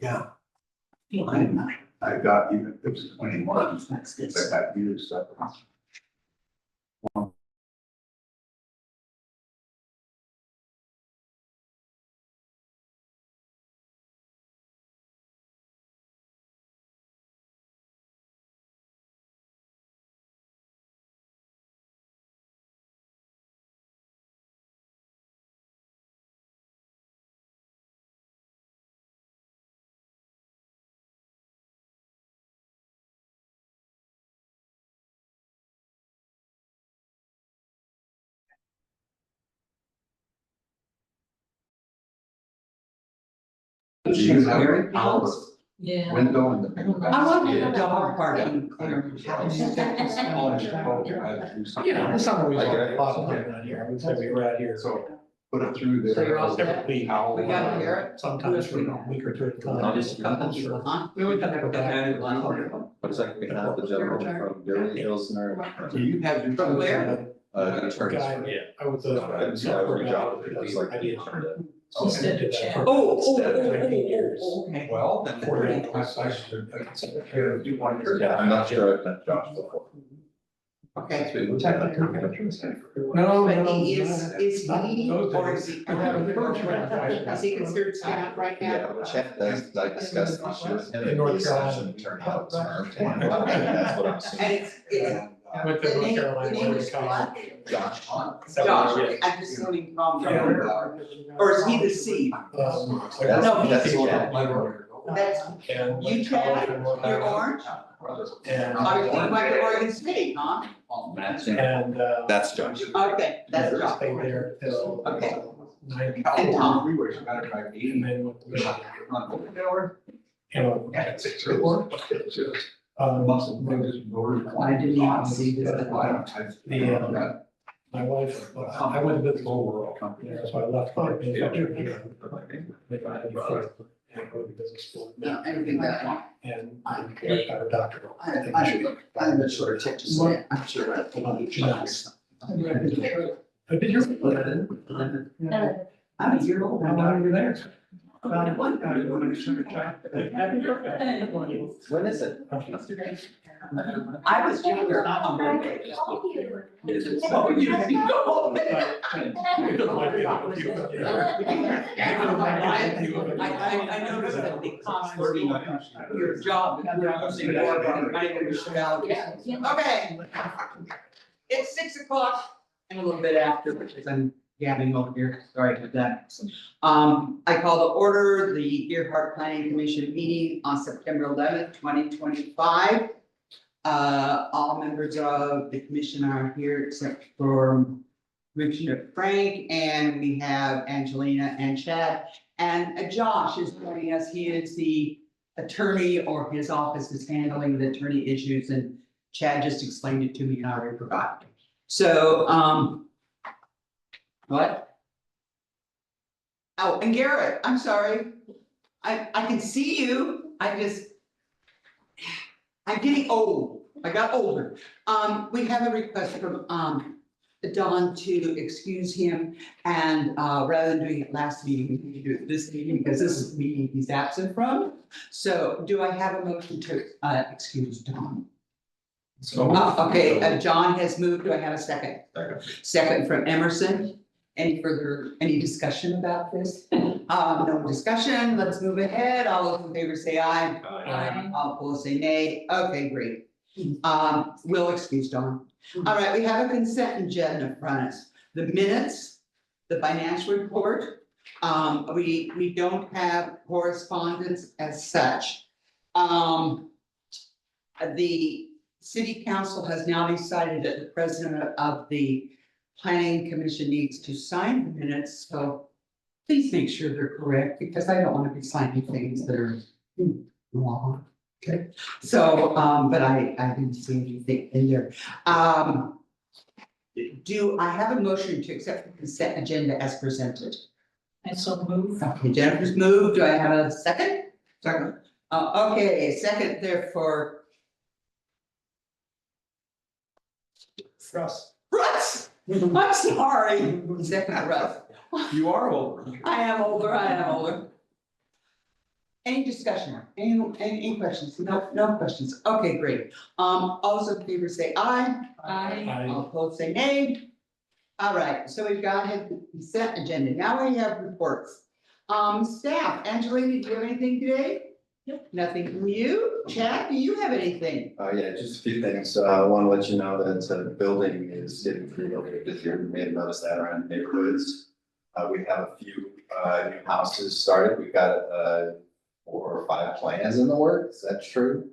Yeah. I got even, it was 21, That's good. but I used stuff. Do you have a power Yeah. window in the? I want to have a dog party. Yeah, it's not always a lot of time around here. I would say we were out here. So put it through there. So you're all set? Every week. We got to hear it. Sometimes for a week or two at a time. Huh? We always have to go back. Looks like we have the gentleman from Gary Hilsner. Do you have your? From where? Attorney. I was Okay. Well, then. I'm not sure I've met Josh before. Okay. No, But no. he is he, Those or days. is he? I have a first round. Is he considered staff right Yeah, now? but Chad does, I discussed the issue with him. In North He's Carolina. such an attorney out of his firm. That's what I'm And assuming. it's, Went the to North name, Carolina. the name where is they come. what? Josh. Josh, I'm just assuming from, or is he the C? No, That's he's. That's, And you Chad, you're orange? And. Oh, you went to Oregon State, huh? And, That's Josh. Okay, that's Josh. Stayed there till. Okay. 9. And Tom? And then went to. You know. I didn't even see this. My wife, I went to visit overall company, so I left. And go to business school. No, anything that one. And I got a doctorate. I'm a short tip to say, I'm sure I think it's. I did your. I'm a year old. How long were you there? About one. Happy birthday. When is it? I was younger, not on birthday. Oh, you can go. I noticed that the comments, your job, you're posting more about my name is Cheval. Okay. It's 6 o'clock and a little bit after, because I'm gabbing over here, sorry about that. I call to order the Deerheart Planning Commission meeting on September 11th, 2025. All members of the commission are here except for Commissioner Frank, and we have Angelina and Chad. And Josh is joining us. He is the attorney, or his office is handling the attorney issues, and Chad just explained it to me and I already forgot. So, what? Oh, and Garrett, I'm sorry. I can see you. I'm getting old. I got older. We have a request from, Don to excuse him, and, rather than doing it last meeting, we need to do it this meeting, because this is the meeting he's absent from. So do I have a motion to, excuse Don? Okay, John has moved. Do I have a second? Second from Emerson. Any discussion about this? No discussion. Let's move ahead. All those in favor say aye. All opposed say nay. Okay, great. We'll excuse Don. All right, we have a consent agenda in front of us. The minutes, the financial report. We don't have correspondence as such. The city council has now decided that the president of the planning commission needs to sign the minutes, so please make sure they're correct, because I don't want to be signing things that are wrong. Okay, so, but I didn't see anything in there. Do I have a motion to accept the consent agenda as presented? I so move. Okay, Jennifer's moved. Do I have a second? second. Okay, second therefore. Russ. Russ, I'm sorry. Second Russ. You are older. I am older. Any discussion, any questions? No questions, okay, great. All those in favor say aye. Aye. All opposed say nay. All right, so we've got a consent agenda, now we have reports. Staff, Angelina, do you have anything today? Nope. Nothing from you, Chad, do you have anything? Yeah, just a few things. I want to let you know that the building is getting pretty okay this year. You may have noticed that around neighborhoods. We have a few new houses started. We've got 4 or 5 plans in the works. Is that true?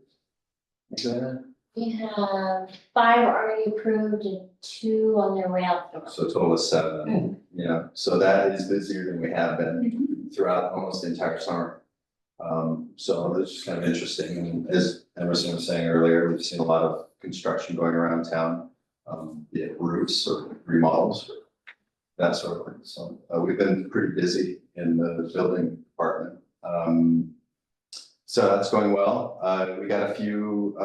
Angelina? We have 5 already approved and 2 on their way out the door. So a total of 7. Yeah, so that is busier than we have been throughout almost the entire summer. So it's just kind of interesting. And as Emerson was saying earlier, we've seen a lot of construction going around town, be it roofs or remodels, that sort of thing. So we've been pretty busy in the building department. So that's going well. We got a few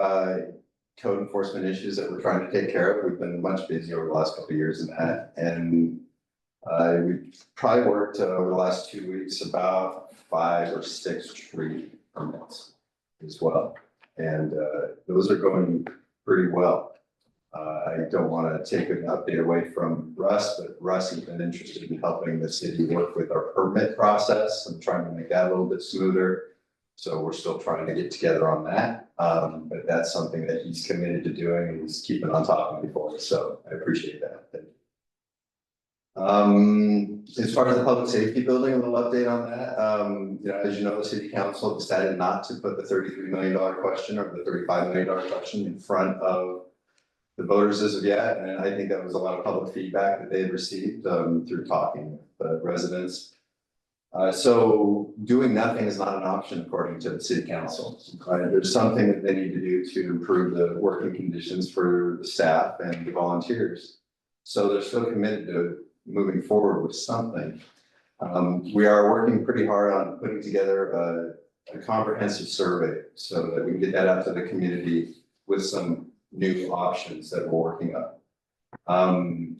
code enforcement issues that we're trying to take care of. We've been much busier over the last couple of years in that. And we probably worked over the last 2 weeks about 5 or 6 tree permits as well. And those are going pretty well. I don't want to take an update away from Russ, but Russ has been interested in helping the city work with our permit process and trying to make that a little bit smoother. So we're still trying to get together on that. But that's something that he's committed to doing and he's keeping on top of me for us. So I appreciate that. Thank you. As far as the public safety building, a little update on that. As you know, the city council decided not to put the $33 million question or the $35 million question in front of the voters as of yet. And I think that was a lot of public feedback that they had received through talking with the residents. So doing nothing is not an option according to the city council. There's something that they need to do to improve the working conditions for the staff and the volunteers. So they're still committed to moving forward with something. We are working pretty hard on putting together a comprehensive survey so that we can get that out to the community with some new options that we're working on.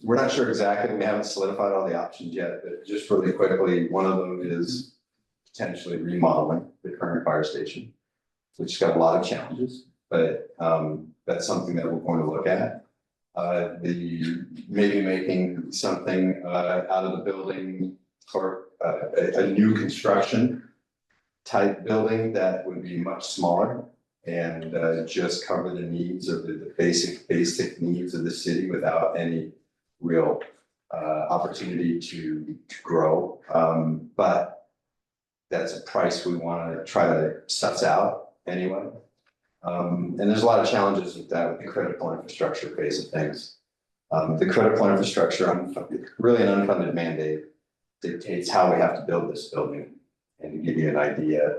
We're not sure exactly, we haven't solidified all the options yet, but just really quickly, one of them is potentially remodeling the current fire station, which has got a lot of challenges, but that's something that we're going to look at. Maybe making something out of the building or a new construction type building that would be much smaller and just cover the needs of the basic needs of the city without any real opportunity to grow. But that's a price we want to try to suss out anyway. And there's a lot of challenges with that, with the critical infrastructure phase of things. The critical infrastructure, really an unfunded mandate, dictates how we have to build this building. And to give you an idea,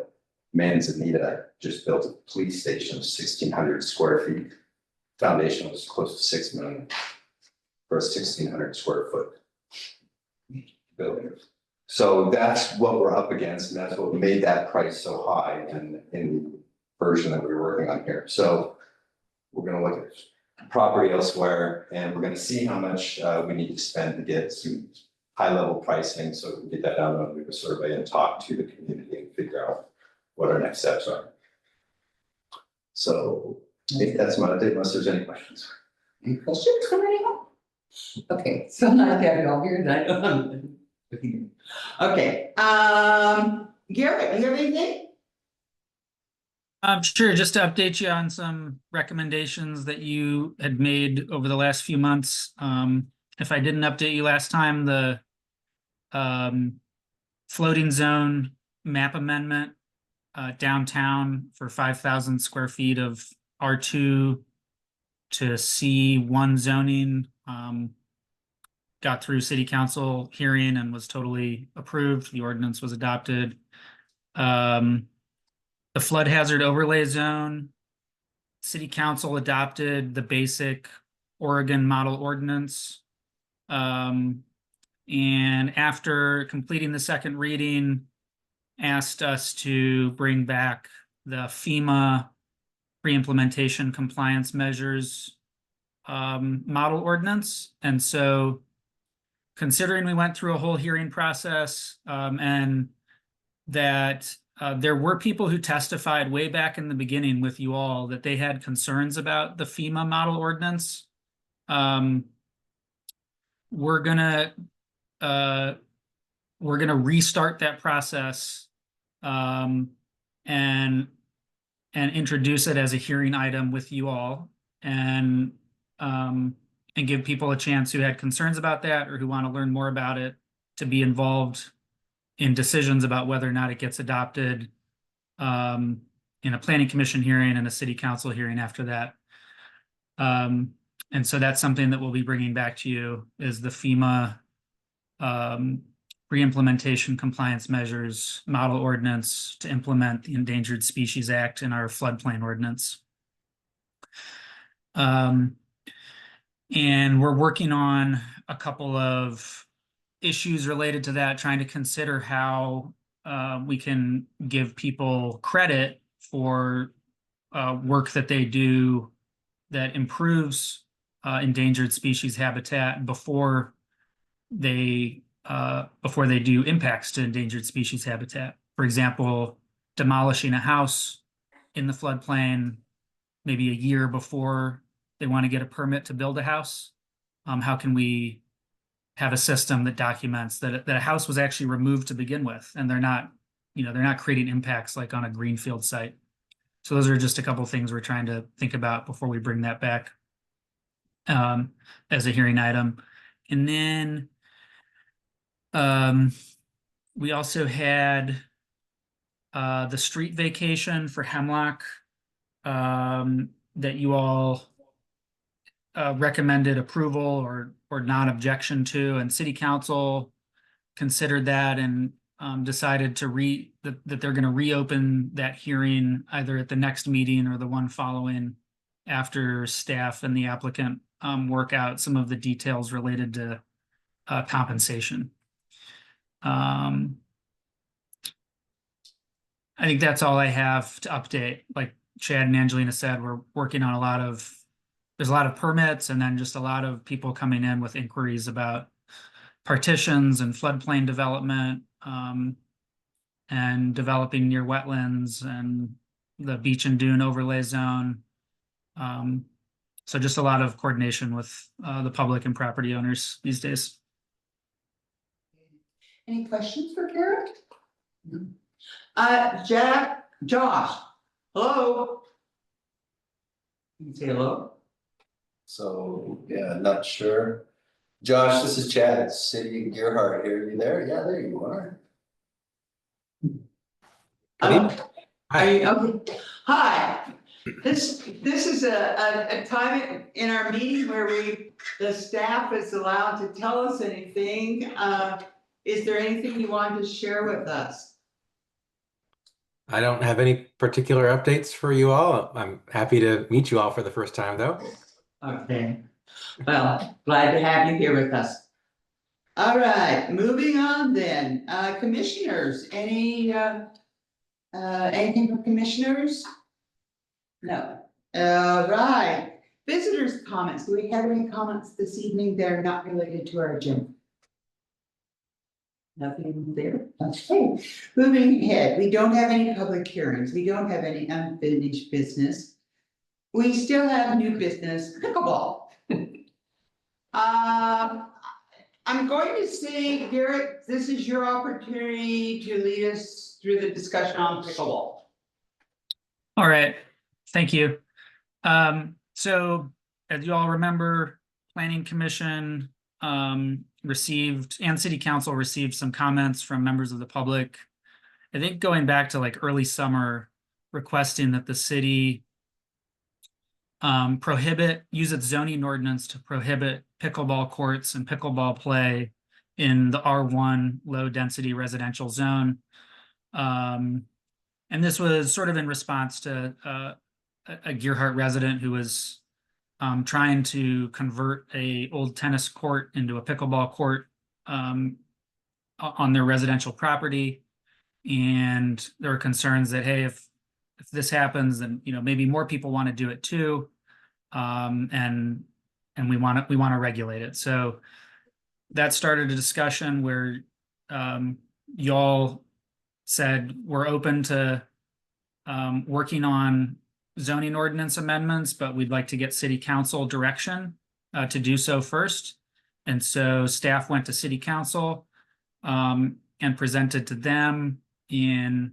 Manzanita just built a police station of 1,600 square feet. Foundation was close to 6 million for a 1,600 square foot building. So that's what we're up against, and that's what made that price so high in the version that we were working on here. So we're going to look at property elsewhere, and we're going to see how much we need to spend to get some high-level pricing, so we can get that down and do a survey and talk to the community and figure out what our next steps are. So I think that's my update, unless there's any questions. Any questions from anyone? Okay, so now that you're all here, then I know. Okay, Garrett, you have anything? Sure, just to update you on some recommendations that you had made over the last few months. If I didn't update you last time, the floating zone map amendment downtown for 5,000 square feet of R2 to C1 zoning got through city council hearing and was totally approved. The ordinance was adopted. The flood hazard overlay zone, city council adopted the basic Oregon model ordinance. And after completing the second reading, asked us to bring back the FEMA pre-implementation compliance measures model ordinance. And so considering we went through a whole hearing process and that there were people who testified way back in the beginning with you all that they had concerns about the FEMA model ordinance. We're gonna restart that process and introduce it as a hearing item with you all and give people a chance who had concerns about that or who want to learn more about it to be involved in decisions about whether or not it gets adopted in a planning commission hearing and a city council hearing after that. And so that's something that we'll be bringing back to you is the FEMA pre-implementation compliance measures model ordinance to implement the Endangered Species Act in our floodplain ordinance. And we're working on a couple of issues related to that, trying to consider how we can give people credit for work that they do that improves endangered species habitat before they do impacts to endangered species habitat. For example, demolishing a house in the floodplain maybe a year before they want to get a permit to build a house. How can we have a system that documents that a house was actually removed to begin with, and they're not creating impacts like on a greenfield site. So those are just a couple of things we're trying to think about before we bring that back as a hearing item. And then we also had the street vacation for Hemlock that you all recommended approval or non-objection to, and City Council considered that and decided to that they're going to reopen that hearing either at the next meeting or the one following after staff and the applicant work out some of the details related to compensation. I think that's all I have to update. Like Chad and Angelina said, we're working on there's a lot of permits and then just a lot of people coming in with inquiries about partitions and floodplain development and developing near wetlands and the beach and dune overlay zone. So just a lot of coordination with the public and property owners these days. Any questions for Karen? Josh, hello? You can say hello. So, yeah, not sure. Josh, this is Chad, City Gearhart here. You there? Yeah, there you are. Okay. Hi. This is a time in our meeting where the staff is allowed to tell us anything. Is there anything you want to share with us? I don't have any particular updates for you all. I'm happy to meet you all for the first time, though. Okay, well, glad to have you here with us. All right, moving on then, commissioners, anything from commissioners? No, right, visitors' comments, do we have any comments this evening that are not related to our agenda? Nothing there, okay, moving ahead, we don't have any public hearings, we don't have any unfinished business. We still have new business, pickleball. I'm going to say, Garrett, this is your opportunity to lead us through the discussion on pickleball. All right, thank you. So as you all remember, Planning Commission received and City Council received some comments from members of the public. I think going back to like early summer, requesting that the city use its zoning ordinance to prohibit pickleball courts and pickleball play in the R1 low density residential zone. And this was sort of in response to a Gearhart resident who was trying to convert a old tennis court into a pickleball court on their residential property. And there were concerns that, hey, if this happens, then maybe more people want to do it too. And we want to regulate it. So that started a discussion where y'all said we're open to working on zoning ordinance amendments, but we'd like to get city council direction to do so first. And so staff went to city council and presented to them in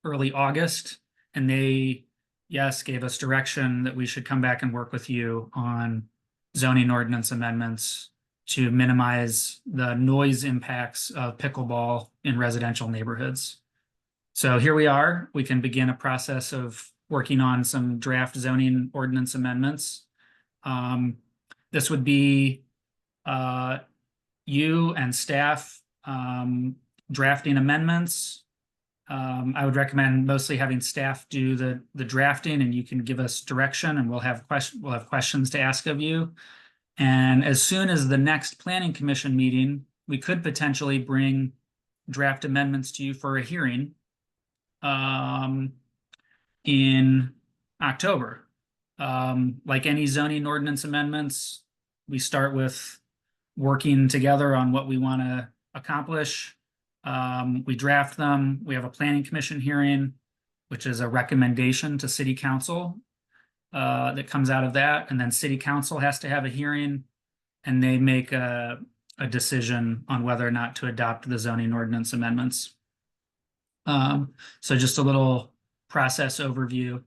early August. And they, yes, gave us direction that we should come back and work with you on zoning ordinance amendments to minimize the noise impacts of pickleball in residential neighborhoods. So here we are. We can begin a process of working on some draft zoning ordinance amendments. This would be you and staff drafting amendments. I would recommend mostly having staff do the drafting, and you can give us direction, and we'll have questions to ask of you. And as soon as the next planning commission meeting, we could potentially bring draft amendments to you for a hearing in October. Like any zoning ordinance amendments, we start with working together on what we want to accomplish. We draft them. We have a planning commission hearing, which is a recommendation to city council that comes out of that. And then city council has to have a hearing, and they make a decision on whether or not to adopt the zoning ordinance amendments. So just a little process overview.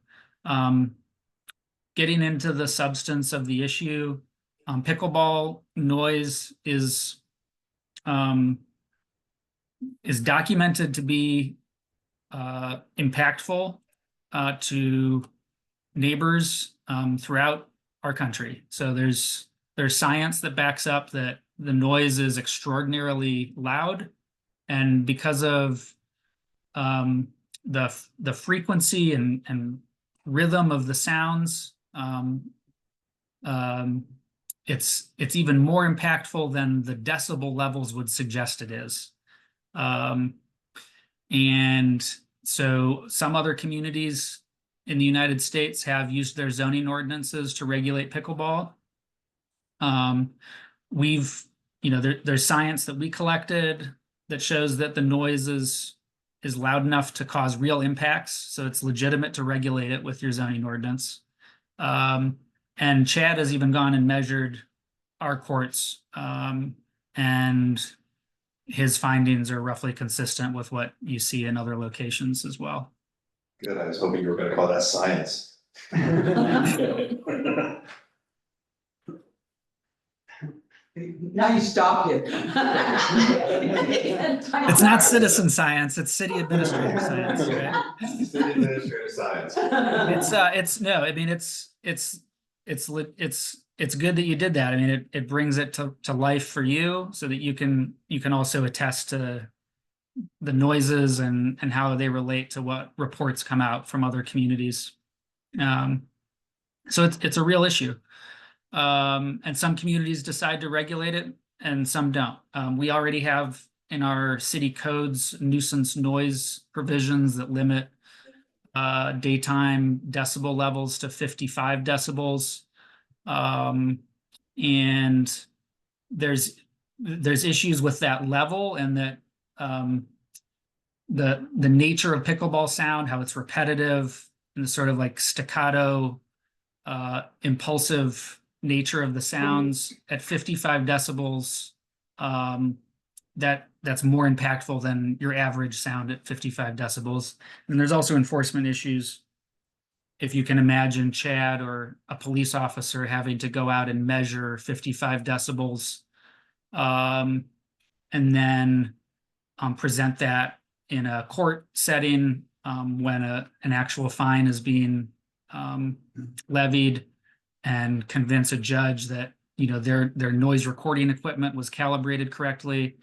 Getting into the substance of the issue, pickleball noise is documented to be impactful to neighbors throughout our country. So there's science that backs up that the noise is extraordinarily loud, and because of the frequency and rhythm of the sounds, it's even more impactful than the decibel levels would suggest it is. And so some other communities in the United States have used their zoning ordinances to regulate pickleball. There's science that we collected that shows that the noise is loud enough to cause real impacts. So it's legitimate to regulate it with your zoning ordinance. And Chad has even gone and measured our courts, and his findings are roughly consistent with what you see in other locations as well. Good, I was hoping you were gonna call that science. Now you stopped it. It's not citizen science, it's city administrative science, right? City administrative science. It's good that you did that. I mean, it brings it to life for you so that you can also attest to the noises and how they relate to what reports come out from other communities. So it's a real issue. And some communities decide to regulate it and some don't. We already have in our city codes nuisance noise provisions that limit daytime decibel levels to 55 decibels. And there's issues with that level, and that the nature of pickleball sound, how it's repetitive, and the sort of like staccato, impulsive nature of the sounds at 55 decibels, that's more impactful than your average sound at 55 decibels. And there's also enforcement issues. If you can imagine Chad or a police officer having to go out and measure 55 decibels, and then present that in a court setting when an actual fine is being levied, and convince a judge that their noise recording equipment was calibrated correctly.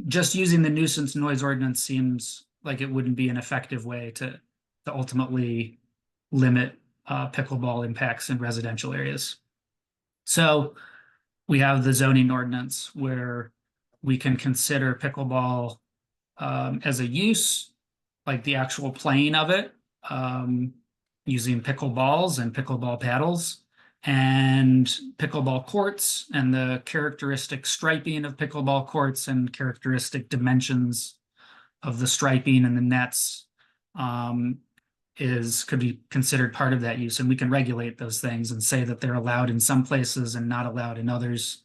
Just using the nuisance noise ordinance seems like it wouldn't be an effective way to ultimately limit pickleball impacts in residential areas. So we have the zoning ordinance where we can consider pickleball as a use, like the actual playing of it, using pickleballs and pickleball paddles. and pickleball courts and the characteristic striping of pickleball courts and characteristic dimensions of the striping and the nets could be considered part of that use. And we can regulate those things and say that they're allowed in some places and not allowed in others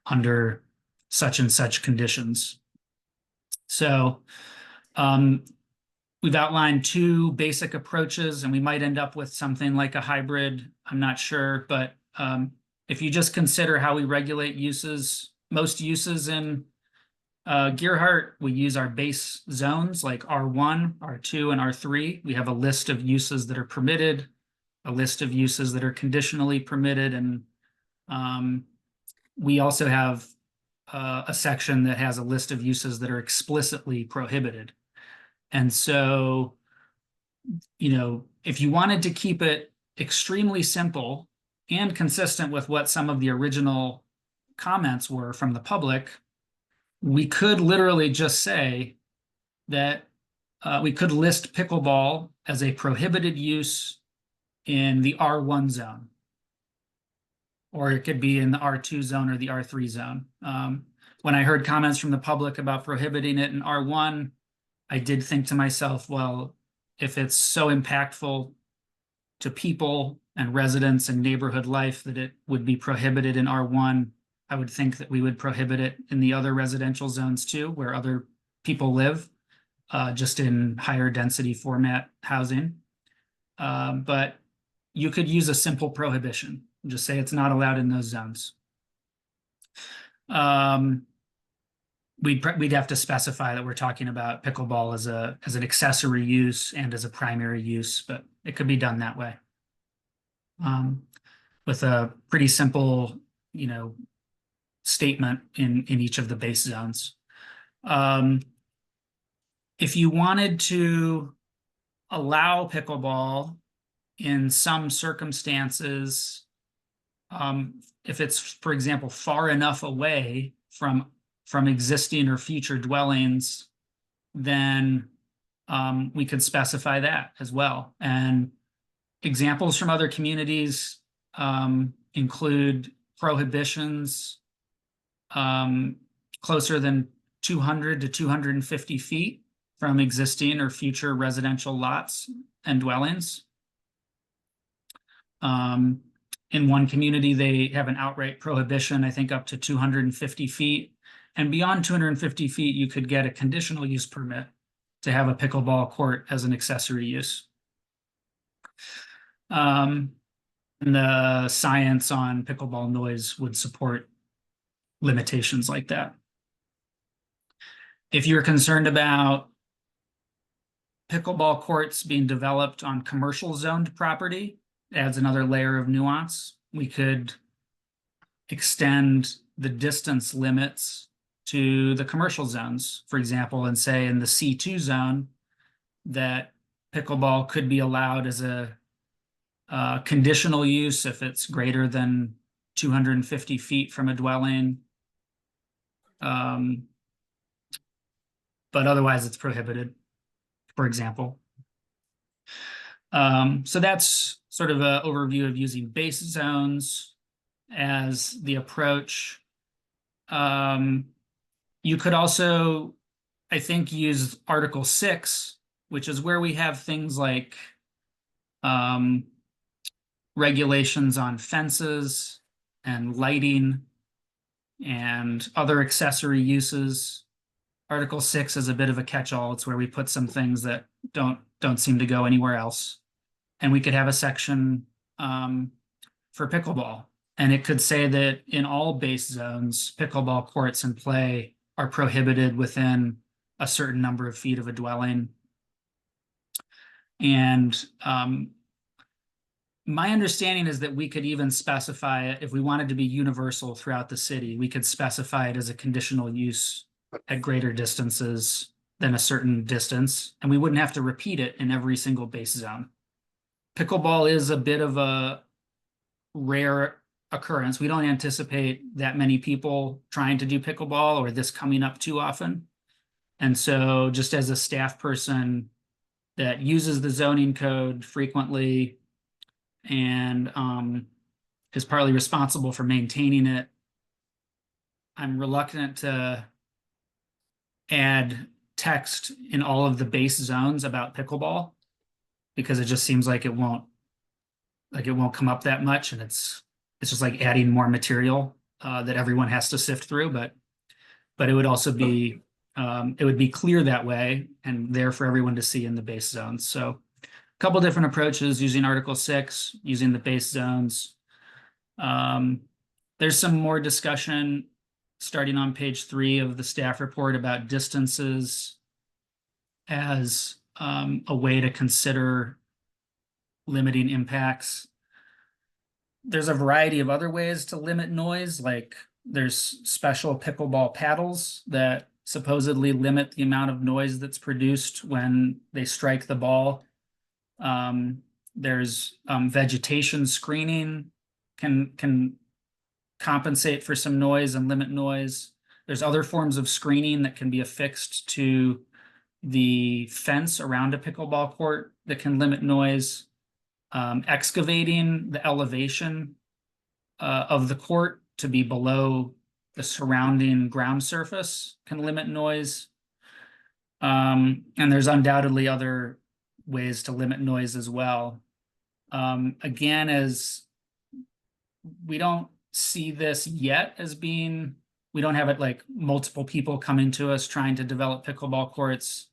under such and such conditions. So we've outlined two basic approaches, and we might end up with something like a hybrid. I'm not sure, but if you just consider how we regulate uses, most uses in Gearhart, we use our base zones like R1, R2, and R3. We have a list of uses that are permitted, a list of uses that are conditionally permitted, and we also have a section that has a list of uses that are explicitly prohibited. And so, if you wanted to keep it extremely simple and consistent with what some of the original comments were from the public, we could literally just say that we could list pickleball as a prohibited use in the R1 zone, or it could be in the R2 zone or the R3 zone. When I heard comments from the public about prohibiting it in R1, I did think to myself, well, if it's so impactful to people and residents and neighborhood life that it would be prohibited in R1, I would think that we would prohibit it in the other residential zones too, where other people live, just in higher density format housing. But you could use a simple prohibition, just say it's not allowed in those zones. We'd have to specify that we're talking about pickleball as an accessory use and as a primary use, but it could be done that way. With a pretty simple, statement in each of the base zones. If you wanted to allow pickleball in some circumstances, if it's, for example, far enough away from existing or future dwellings, then we could specify that as well. And examples from other communities include prohibitions closer than 200 to 250 feet from existing or future residential lots and dwellings. In one community, they have an outright prohibition, I think up to 250 feet. And beyond 250 feet, you could get a conditional use permit to have a pickleball court as an accessory use. And the science on pickleball noise would support limitations like that. If you're concerned about pickleball courts being developed on commercial zoned property, adds another layer of nuance. We could extend the distance limits to the commercial zones, for example, and say in the C2 zone that pickleball could be allowed as a conditional use if it's greater than 250 feet from a dwelling. But otherwise it's prohibited, for example. So that's sort of an overview of using base zones as the approach. You could also, I think, use Article 6, which is where we have things like regulations on fences and lighting and other accessory uses. Article 6 is a bit of a catch-all. It's where we put some things that don't seem to go anywhere else. And we could have a section for pickleball. And it could say that in all base zones, pickleball courts and play are prohibited within a certain number of feet of a dwelling. And my understanding is that we could even specify it if we wanted to be universal throughout the city. We could specify it as a conditional use at greater distances than a certain distance, and we wouldn't have to repeat it in every single base zone. Pickleball is a bit of a rare occurrence. We don't anticipate that many people trying to do pickleball or this coming up too often. And so just as a staff person that uses the zoning code frequently and is partly responsible for maintaining it. I'm reluctant to add text in all of the base zones about pickleball because it just seems like it won't come up that much, and it's just like adding more material that everyone has to sift through. But it would also be it would be clear that way and there for everyone to see in the base zones. So a couple different approaches using Article 6, using the base zones. There's some more discussion starting on page 3 of the staff report about distances as a way to consider limiting impacts. There's a variety of other ways to limit noise, like there's special pickleball paddles that supposedly limit the amount of noise that's produced when they strike the ball. There's vegetation screening can compensate for some noise and limit noise. There's other forms of screening that can be affixed to the fence around a pickleball court that can limit noise. Excavating the elevation of the court to be below the surrounding ground surface can limit noise. And there's undoubtedly other ways to limit noise as well. Again, as we don't see this yet as being, we don't have it like multiple people coming to us trying to develop pickleball courts.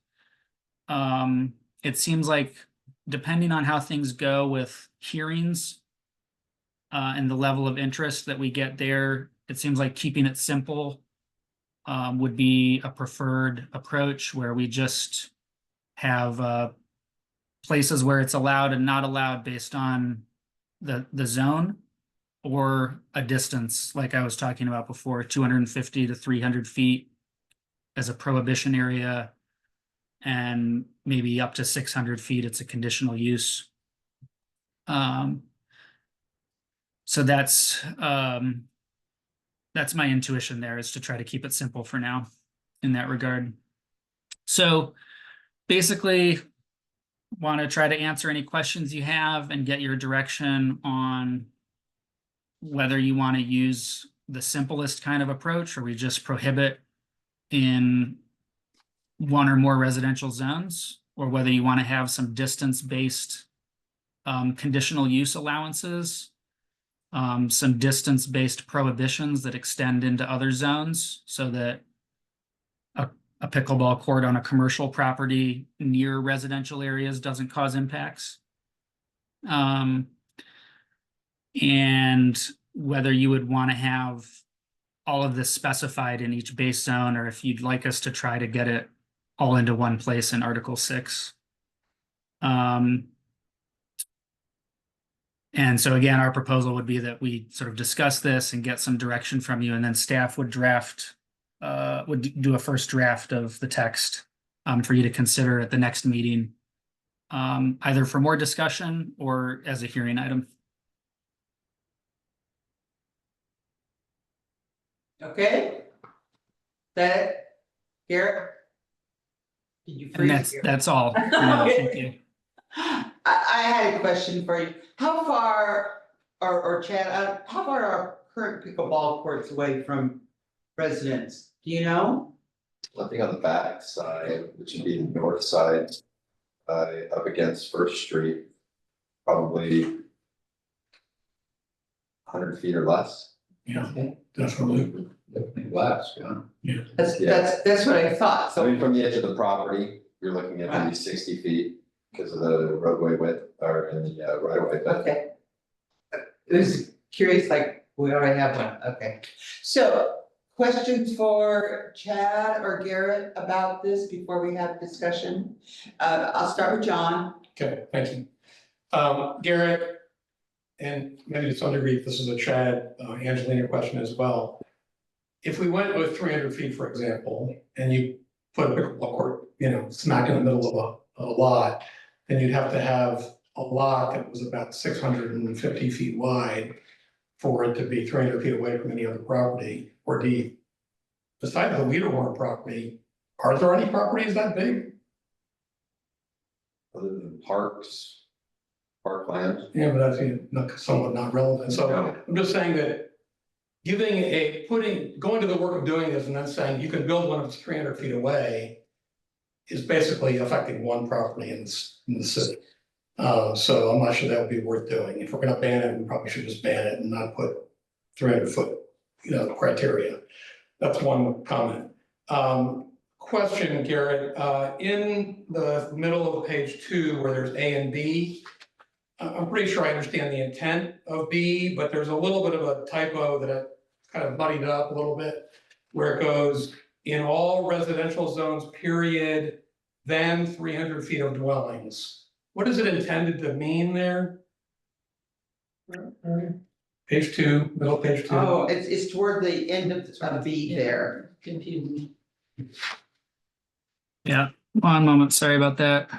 It seems like depending on how things go with hearings and the level of interest that we get there, it seems like keeping it simple would be a preferred approach, where we just have places where it's allowed and not allowed based on the zone or a distance, like I was talking about before, 250 to 300 feet as a prohibition area, and maybe up to 600 feet, it's a conditional use. So that's my intuition there, is to try to keep it simple for now in that regard. So basically, want to try to answer any questions you have and get your direction on whether you want to use the simplest kind of approach, or we just prohibit in one or more residential zones, or whether you want to have some distance-based conditional use allowances, some distance-based prohibitions that extend into other zones, so that a pickleball court on a commercial property near residential areas doesn't cause impacts. And whether you would want to have all of this specified in each base zone, or if you'd like us to try to get it all into one place in Article 6. And so again, our proposal would be that we sort of discuss this and get some direction from you, and then staff would draft, would do a first draft of the text for you to consider at the next meeting, either for more discussion or as a hearing item. Okay. That, Garrett? Did you And freeze? that's all. For now. Thank you. I had a question for you. How far, or Chad, how far are current pickleball courts away from residents? Do you know? I think on the back side, which would be the north side, up against First Street, probably 100 feet or less. Yeah, definitely. Last, yeah. That's what I thought, I so. mean, from the edge of the property, you're looking at maybe 60 feet because of the roadway width or in the right of way. Okay. It was curious, like, we already have one, okay. So, questions for Chad or Garrett about this before we have discussion? I'll start with John. Okay, thank you. Garrett, and maybe to some degree, this is a Chad, Angelina question as well. If we went with 300 feet, for example, and you put a pickleball court, smack in the middle of a lot, then you'd have to have a lot that was about 650 feet wide for it to be 300 feet away from any other property or deed. Besides the Leaderhorn property, are there any properties that big? Other than parks, Parkland. Yeah, but that's somewhat not relevant, so No. I'm just saying that. Going to the work of doing this and then saying you can build one that's 300 feet away. Is basically affecting one property in the city. So I'm not sure that would be worth doing. If we're gonna ban it, we probably should just ban it and not put 300-foot, criteria. That's one comment. Question, Garrett, in the middle of page 2 where there's A and B, I'm pretty sure I understand the intent of B, but there's a little bit of a typo that I kind of muddied up a little bit, where it goes, in all residential zones, period, then 300 feet of dwellings. What is it intended to mean there? Page 2, middle page 2. Oh, it's toward the end of B there. Confusing. Yeah, one moment, sorry about that.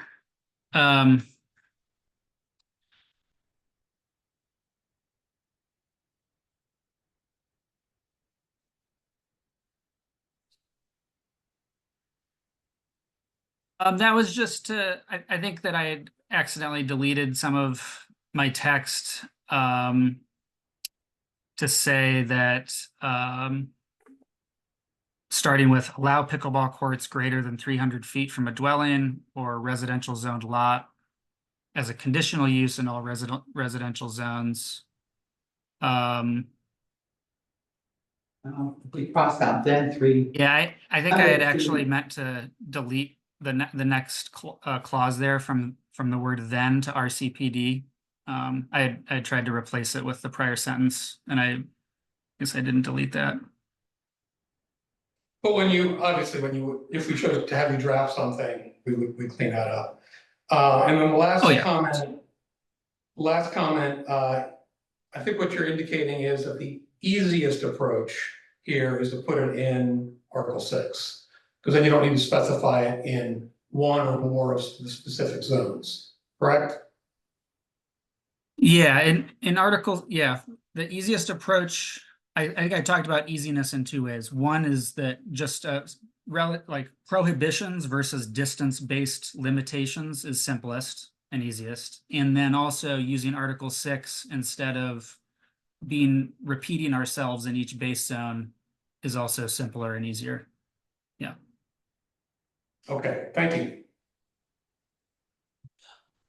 That was just I think that I had accidentally deleted some of my text to say that starting with allow pickleball courts greater than 300 feet from a dwelling or residential zoned lot as a conditional use in all residential zones. We crossed out then 3. Yeah, I think I had actually meant to delete the next clause there from the word then to RCPD. I had tried to replace it with the prior sentence, and I guess I didn't delete that. But if we chose to have you draft something, we'd clean that up. And then the last Oh, yeah. comment, I think what you're indicating is that the easiest approach here is to put it in Article 6. Because then you don't need to specify it in one or more of the specific zones, correct? Yeah, in Article, yeah, the easiest approach, I think I talked about easiness in 2 ways. One is that just like prohibitions versus distance-based limitations is simplest and easiest. And then also using Article 6 instead of repeating ourselves in each base zone is also simpler and easier. Yeah. Okay, thank you.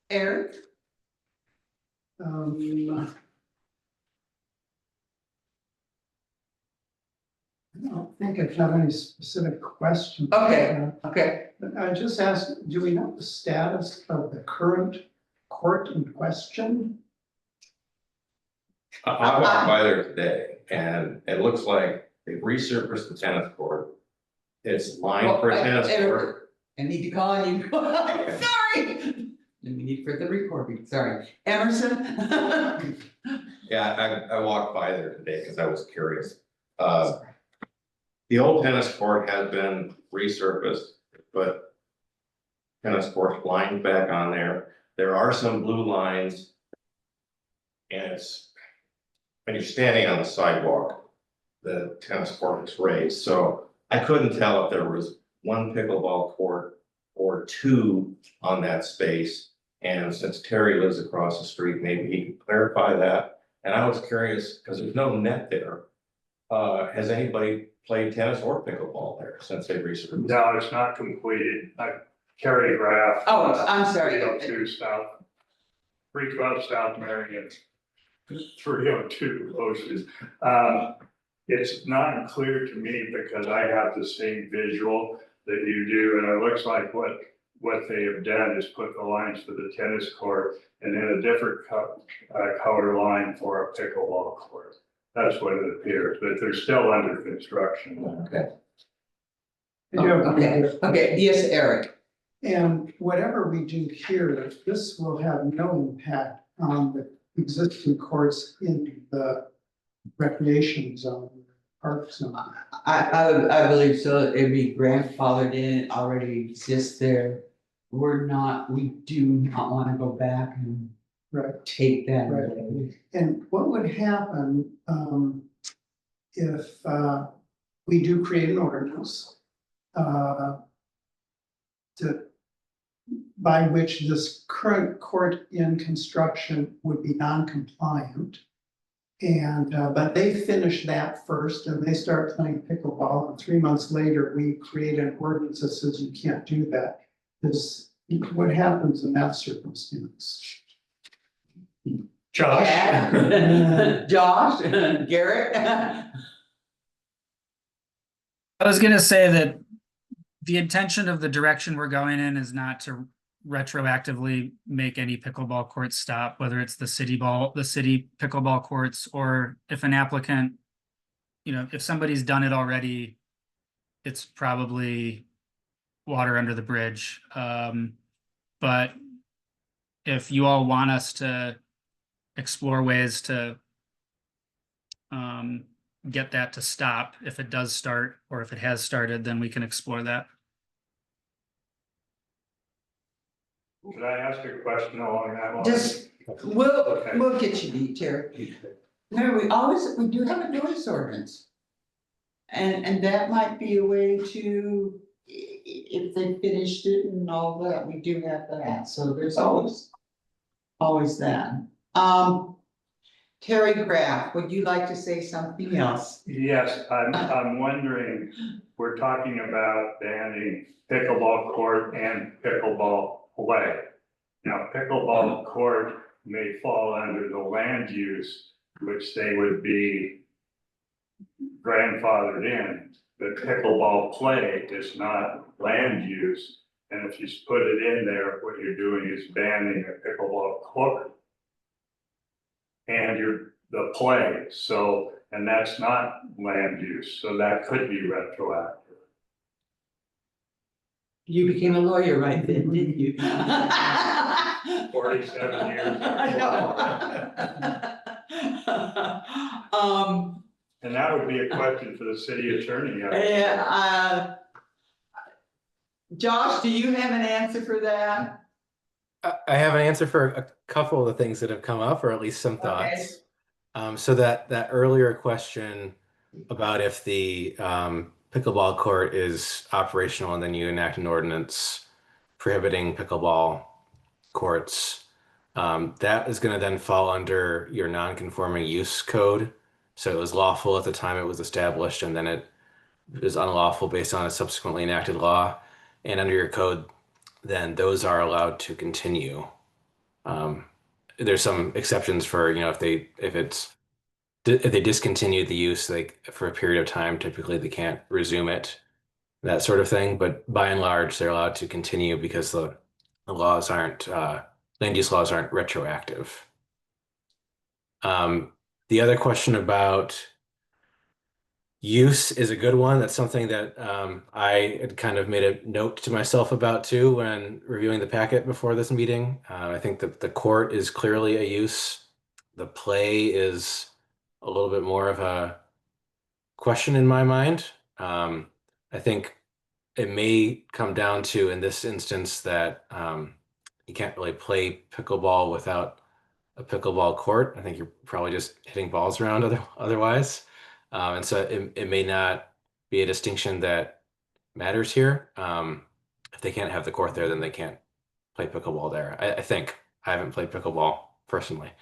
Eric? I don't think I have any specific questions. Okay. Okay. But I just asked, do we know the status of the current court in question? I walked by there today and it looks like they resurfaced the tennis court. It's lined for a tennis court. I need to call on you. Sorry. We need for the recording, sorry. Emerson? Yeah, I walked by there today because I was curious. The old tennis court has been resurfaced, but tennis court lined back on there. There are some blue lines. And it's, when you're standing on the sidewalk, the tennis court is raised. So I couldn't tell if there was one pickleball court or 2 on that space. And since Terry lives across the street, maybe he could clarify that. And I was curious, because there's no net there. Has anybody played tennis or pickleball there since they resurfaced? No, it's not completed. Kerry Graff. Oh, I'm sorry. 302 South, 312 South Marion, 302 Ocean. It's not clear to me because I have the same visual that you do, and it looks like what they have done is put the lines for the tennis court and then a different color line for a pickleball court. That's what it appears, but they're still under construction. Okay. Okay. Okay, yes, Eric. And whatever we do here, this will have no impact on the existing courts in the recreation zone, park zone. I believe so. It'd be grandfathered in, it already exists there. We do not want to go back and take that away. And what would happen if we do create an ordinance to by which this current court in construction would be non-compliant. And, but they finish that first and they start playing pickleball, and 3 months later, we create an ordinance that says you can't do that. This, what happens in that circumstance? Josh? Josh, Garrett? I was gonna say that the intention of the direction we're going in is not to retroactively make any pickleball courts stop, whether it's the city pickleball courts, or if an applicant, if somebody's done it already, it's probably water under the bridge. But if you all want us to explore ways to get that to stop, if it does start or if it has started, then we can explore that. Could I ask a question along that line? Just, we'll get you beat, Terry. Remember, we do have a noise ordinance. And that might be a way to, if they finished it and all that, we do have that, so there's always that. Terry Graff, would you like to say something else? Yes, I'm wondering, we're talking about banning pickleball court and pickleball play. Now, pickleball court may fall under the land use, which they would be grandfathered in. But pickleball play is not land use. And if you put it in there, what you're doing is banning a pickleball court and the play. So, and that's not land use. So that could be retroactive. You became a lawyer right then, didn't you? 47 years. I know. And that would be a question for the city attorney. Josh, do you have an answer for that? I have an answer for a couple of the things that have come up, or at least some thoughts. So that earlier question about if the pickleball court is operational and then you enact an ordinance prohibiting pickleball courts, that is going to then fall under your non-conforming use code. So it was lawful at the time it was established, and then it is unlawful based on a subsequently enacted law. And under your code, then those are allowed to continue. There's some exceptions for, if they discontinue the use, like for a period of time, typically they can't resume it, that sort of thing. But by and large, they're allowed to continue because the laws aren't, land use laws aren't retroactive. The other question about use is a good one. That's something that I had kind of made a note to myself about too when reviewing the packet before this meeting. I think that the court is clearly a use. The play is a little bit more of a question in my mind. I think it may come down to, in this instance, that you can't really play pickleball without a pickleball court. I think you're probably just hitting balls around otherwise. And so it may not be a distinction that matters here. If they can't have the court there, then they can't play pickleball there. I think. I haven't played pickleball personally.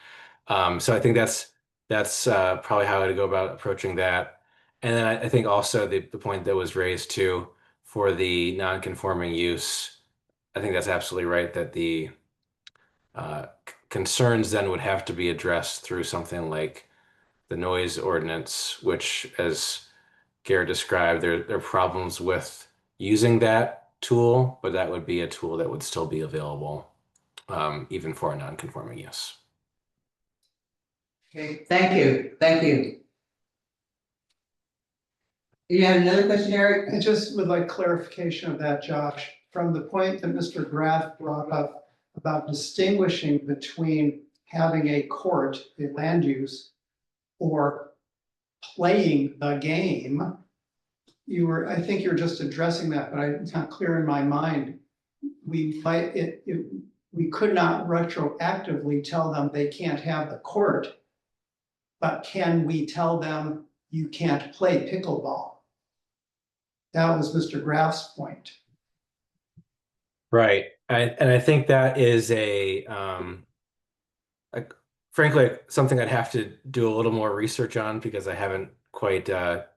So I think that's probably how I'd go about approaching that. And then I think also the point that was raised too for the non-conforming use, I think that's absolutely right, that the concerns then would have to be addressed through something like the noise ordinance, which, as Garrett described, there are problems with using that tool, but that would be a tool that would still be available even for a non-conforming use. Okay, thank you. You have another question, Eric? I just would like clarification of that, Josh, from the point that Mr. Graff brought up about distinguishing between having a court, a land use, or playing the game. I think you're just addressing that, but it's not clear in my mind. We could not retroactively tell them they can't have the court, but can we tell them you can't play pickleball? That was Mr. Graff's point. Right. And I think that is frankly, something I'd have to do a little more research on because I haven't quite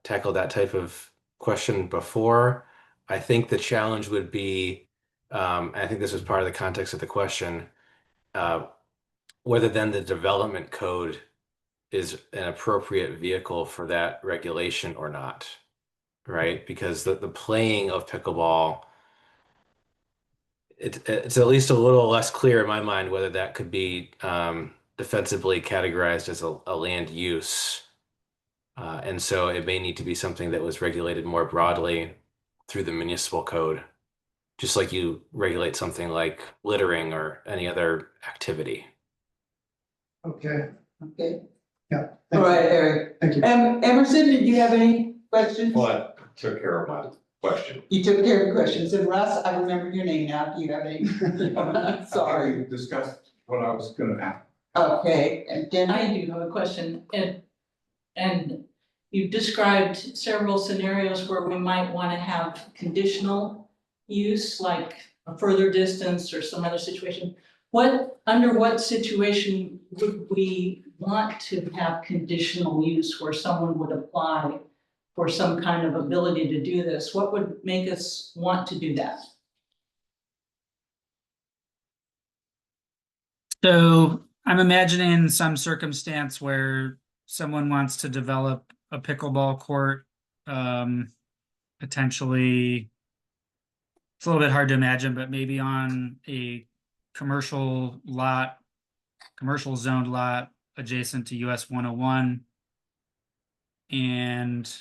tackled that type of question before. I think the challenge would be, and I think this was part of the context of the question, uh, whether then the development code is an appropriate vehicle for that regulation or not, right? Because the playing of pickleball, it's at least a little less clear in my mind whether that could be defensively categorized as a land use. And so it may need to be something that was regulated more broadly through the municipal code, just like you regulate something like littering or any other activity. Okay, Okay, yeah. all Thank you. right, Eric. Thank you. Emerson, did you have any questions? Well, I took care of my question. You took care of the questions, and Russ, I remember your name now, do you have any? Sorry. Discussed what I was gonna ask. Okay, and I Denny? do have a question, and you've described several scenarios where we might want to have conditional use, like a further distance or some other situation. Under what situation would we want to have conditional use where someone would apply for some kind of ability to do this? What would make us want to do that? So I'm imagining some circumstance where someone wants to develop a pickleball court, potentially. It's a little bit hard to imagine, but maybe on a commercial lot, commercial zoned lot adjacent to US 101. And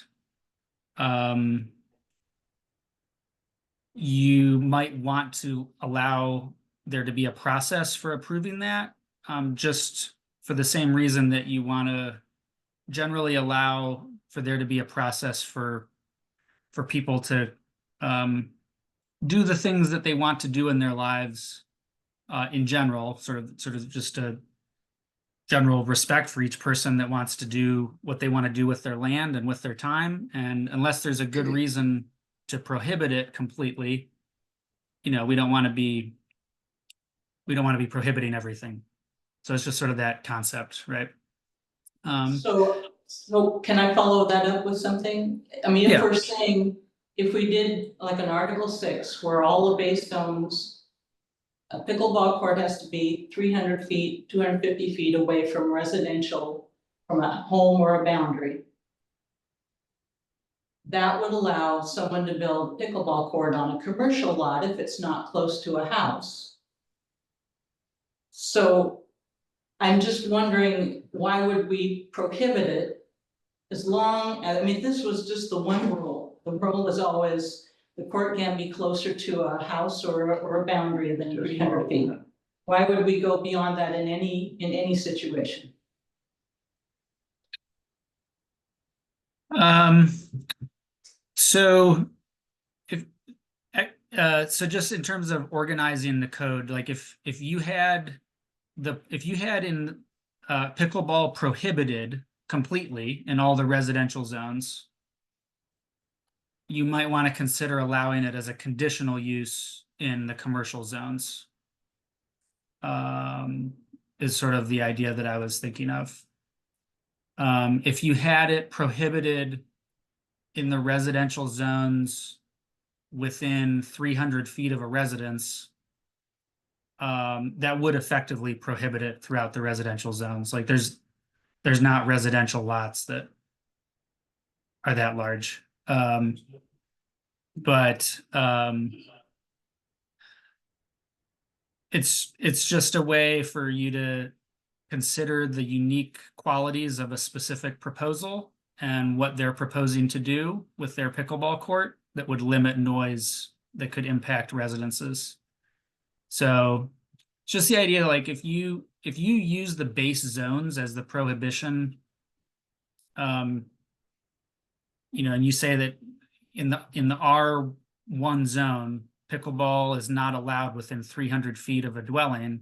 you might want to allow there to be a process for approving that, just for the same reason that you want to generally allow for there to be a process for people to do the things that they want to do in their lives in general, sort of just a general respect for each person that wants to do what they want to do with their land and with their time. And unless there's a good reason to prohibit it completely, we don't want to be prohibiting everything. So it's just sort of that concept, right? So can I follow that up with something? I mean, if Yeah. we're saying, if we did like an Article 6 where all the base zones, a pickleball court has to be 300 feet, 250 feet away from residential, from a home or a boundary. That would allow someone to build a pickleball court on a commercial lot if it's not close to a house. So I'm just wondering, why would we prohibit it? As long as, I mean, this was just the one rule. The rule is always the court can't be closer to a house or a boundary than 300 feet. Why would we go beyond that in any situation? So so just in terms of organizing the code, like if you had in pickleball prohibited completely in all the residential zones, you might want to consider allowing it as a conditional use in the commercial zones. Is sort of the idea that I was thinking of. If you had it prohibited in the residential zones within 300 feet of a residence, that would effectively prohibit it throughout the residential zones. Like there's not residential lots that are that large. But it's just a way for you to consider the unique qualities of a specific proposal and what they're proposing to do with their pickleball court that would limit noise that could impact residences. So it's just the idea, like if you use the base zones as the prohibition, and you say that in the R1 zone, pickleball is not allowed within 300 feet of a dwelling,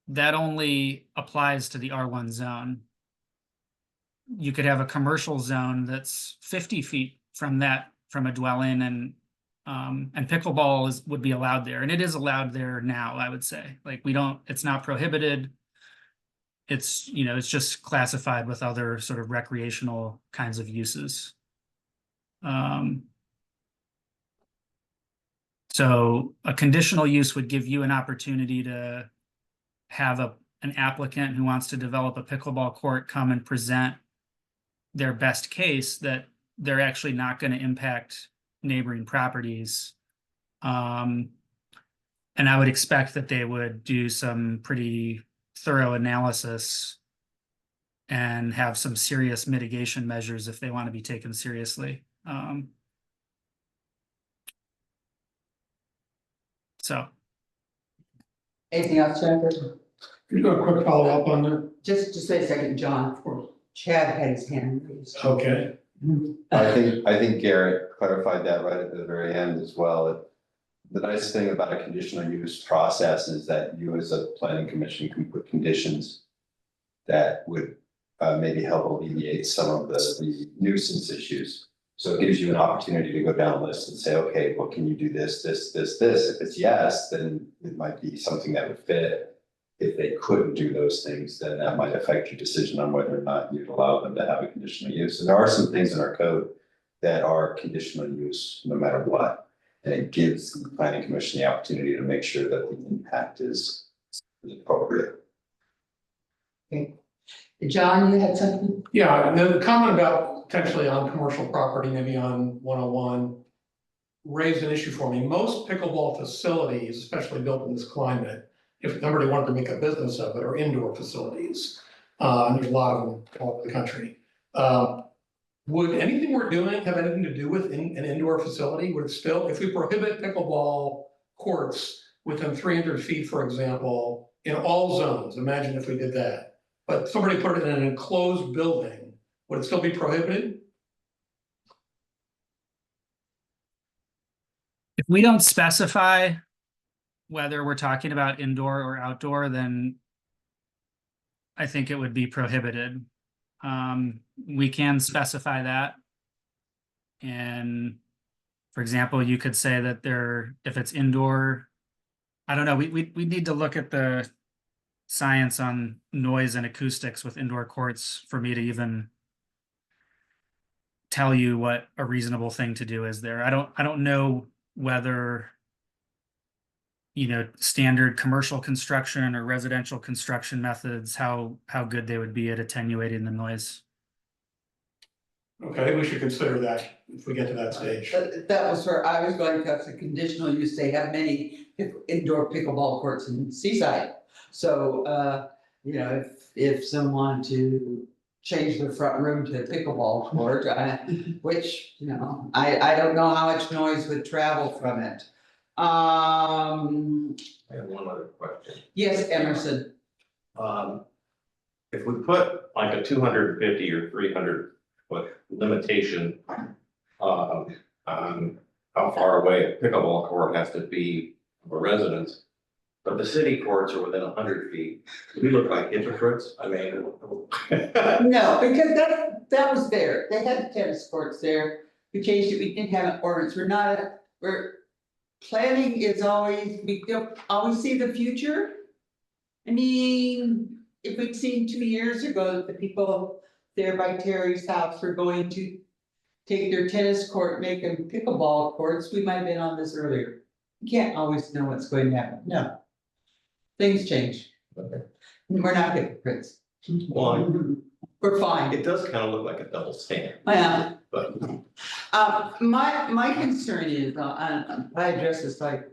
that only applies to the R1 zone. You could have a commercial zone that's 50 feet from a dwelling, and And pickleball would be allowed there, and it is allowed there now, I would say. Like, it's not prohibited. It's, it's just classified with other sort of recreational kinds of uses. So a conditional use would give you an opportunity to have an applicant who wants to develop a pickleball court come and present their best case that they're actually not going to impact neighboring properties. And I would expect that they would do some pretty thorough analysis and have some serious mitigation measures if they want to be taken seriously. So. Anything else, Jennifer? Could you do a quick follow-up on that? Just wait a second, John, Chad had his hand raised. Okay. I think Garrett clarified that right at the very end as well. The nice thing about a conditional use process is that you as a planning commission can put conditions that would maybe help alleviate some of the nuisance issues. So it gives you an opportunity to go down a list and say, okay, well, can you do this, this, this, this? If it's yes, then it might be something that would fit. If they couldn't do those things, then that might affect your decision on whether or not you'd allow them to have a conditional use. And there are some things in our code that are conditional use no matter what. And it gives the planning commission the opportunity to make sure that the impact is appropriate. Okay. John, you had something? Yeah, and then the comment about potentially on commercial property, maybe on 101, raised an issue for me. Most pickleball facilities, especially built in this climate, if somebody wanted to make a business of it, are indoor facilities. And there's a lot of them all over the country. Would anything we're doing have anything to do with an indoor facility? Would it still, if we prohibit pickleball courts within 300 feet, for example, in all zones, imagine if we did that, but somebody put it in an enclosed building, would it still be prohibited? If we don't specify whether we're talking about indoor or outdoor, then I think it would be prohibited. We can specify that. And for example, you could say that if it's indoor, I don't know, we need to look at the science on noise and acoustics with indoor courts for me to even tell you what a reasonable thing to do is there. I don't know whether, standard commercial construction or residential construction methods, how good they would be at attenuating the noise. Okay, we should consider that if we get to that stage. That was where I was going, that's a conditional use. They have many indoor pickleball courts in Seaside. So, if someone to change their front room to a pickleball court, which, I don't know how much noise would travel from it. I have one other question. Yes, Emerson. If we put like a 250 or 300 foot limitation on how far away a pickleball court has to be from a residence, but the city courts are within 100 feet, do we look like hypocrites? I mean. No, because that was there. They had the tennis courts there. We changed it. We didn't have an ordinance. Planning is always, we don't always see the future. I mean, if we'd seen 2 years ago that the people there by Terry's house were going to take their tennis court, make them pickleball courts, we might have been on this earlier. You can't always know what's going to happen. No. Things change. We're not hypocrites. Well, We're fine. it does kind of look like a double standard, Yeah. but. My concern is, I address this like.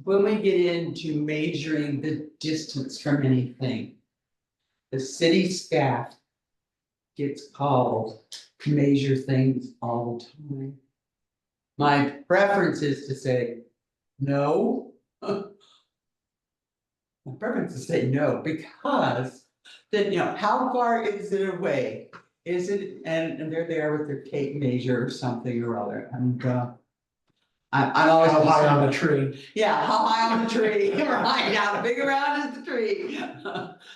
When we get into measuring the distance from anything. The city staff. Gets called to measure things all the time. My preference is to say, no. My preference is to say no, because then, how far is it away? Is it, and there they are with their tape measure or something or other, and I'm always. How high on the tree? Yeah, how high on the tree, right, how big around is the tree?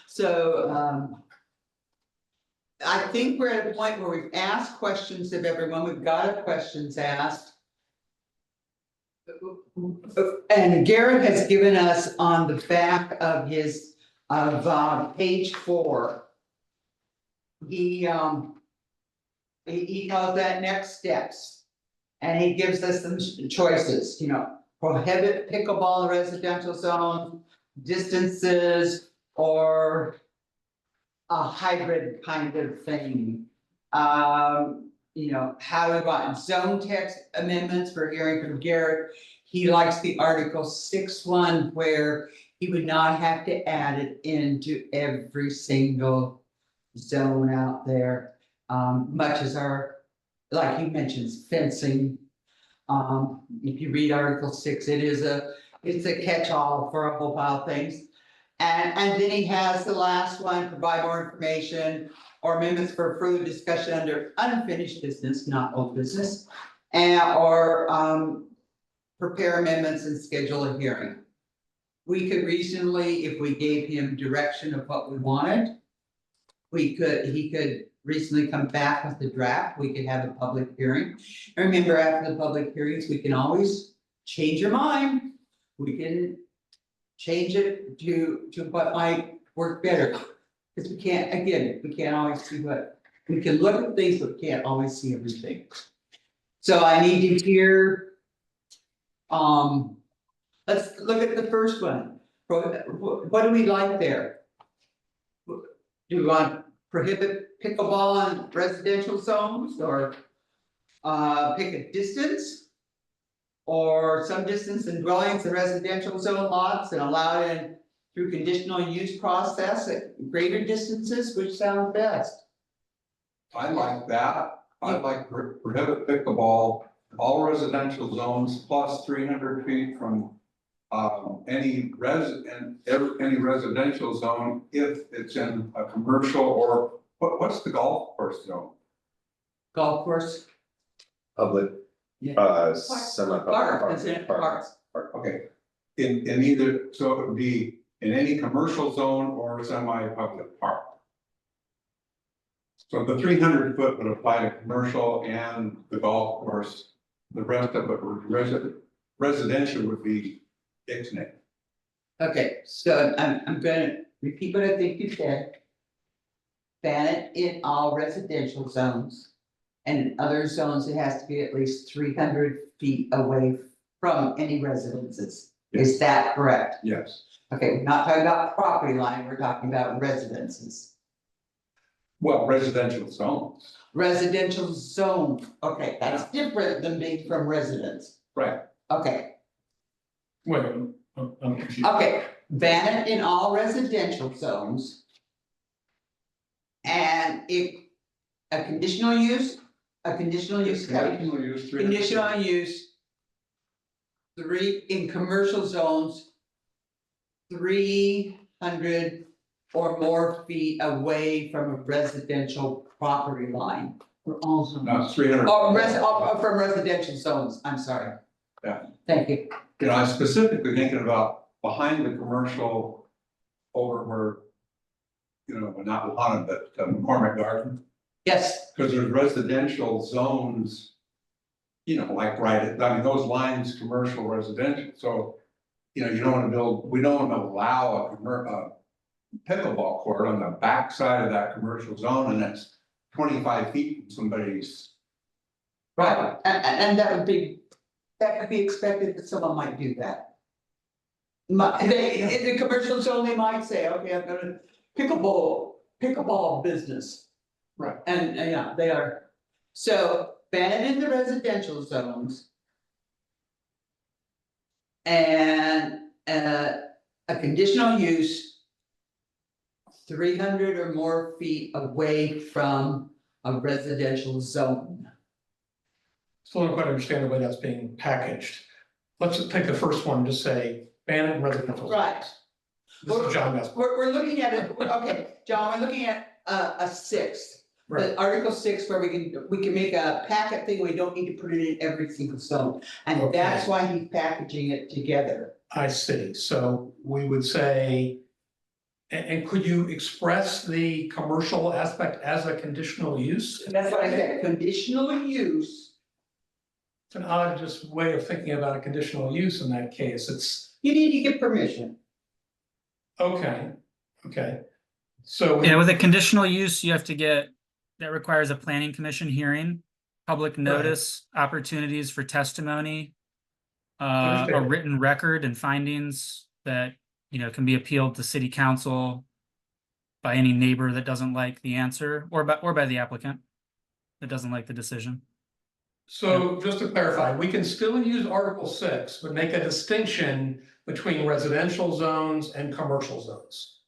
So, I think we're at a point where we've asked questions of everyone, we've got our questions asked. And Garrett has given us on the back of his, page 4. He calls that next steps. And he gives us some choices, prohibit pickleball in residential zone, distances, or a hybrid kind of thing. How we want zone text amendments for hearing from Garrett. He likes the Article 6 one where he would not have to add it into every single zone out there. Much as like he mentions fencing. If you read Article 6, it's a catch-all for a whole pile of things. And then he has the last one, provide more information or amendments for further discussion under unfinished business, not old business. Or prepare amendments and schedule a hearing. We could reasonably, if we gave him direction of what we wanted, he could recently come back with the draft, we could have a public hearing. And remember, after the public hearings, we can always change your mind. We can change it to what might work better. Because we can't always see we can look at things, but can't always see everything. So I need to hear, let's look at the first one. What do we like there? Do we want prohibit pickleball in residential zones or pick a distance? Or some distance in dwellings in residential zone lots and allow it in through conditional use process at greater distances, which sounds best? I like that. I'd like prohibit pickleball, all residential zones plus 300 feet from any residential zone if it's in a commercial or what's the golf course zone? Golf course? Public, Yeah. semi-public. Park, is it parks? Okay, in either, so it would be in any commercial zone or semi-public park. So the 300 foot would apply to commercial and the golf course. The rest of it would residential would be ixnay. Okay, so I'm gonna repeat what I think you said. Ban it in all residential zones. And in other zones, it has to be at least 300 feet away from any residences. Is that correct? Yes. Okay, we're not talking about property line, we're talking about residences. Well, residential zones. Residential zone, okay, that's different than being from residence. Right. Okay, Wait, I'm confused. okay, ban it in all residential zones. And if a conditional use. Conditional use, 300 Conditional use. 3 in commercial zones. 300 or more feet away from a residential property line. For all zones. No, it's 300. From residential zones, I'm sorry. Yeah. Thank you. I'm specifically thinking about behind the commercial over where, not Lana, but McCormick Garden. Yes, Because there's residential zones, like those lines, commercial, residential, so, you don't want to build, we don't want to allow a pickleball court on the back side of that commercial zone, and that's 25 feet from somebody's. right, and that could be expected that someone might do that. In the commercial zone, they might say, okay, I've got a pickleball business. Right. And yeah, they are. So ban it in the residential zones. And a conditional use. 300 or more feet away from a residential zone. Still don't quite understand the way that's being packaged. Let's just take the first one, just say ban it in residential. zones. Right. This is John West. We're looking at it, okay, John, we're looking at a 6. Right. The Article 6 where we can make a packet thing, we don't need to put it in every single zone. And Okay. that's why he's packaging it together. I see, so we would say, and could you express the commercial aspect as a conditional use? That's what I said, conditional use. It's an odd just way of thinking about a conditional use in that case. It's, You need to get permission. okay, okay. So. Yeah, with a conditional use, you have to get, that requires a planning commission hearing, public notice, opportunities for testimony, a Understand. written record and findings that, you know, can be appealed to city council by any neighbor that doesn't like the answer, or by the applicant that doesn't like the decision. So just to clarify, we can still use Article 6, but make a distinction between residential zones and commercial zones.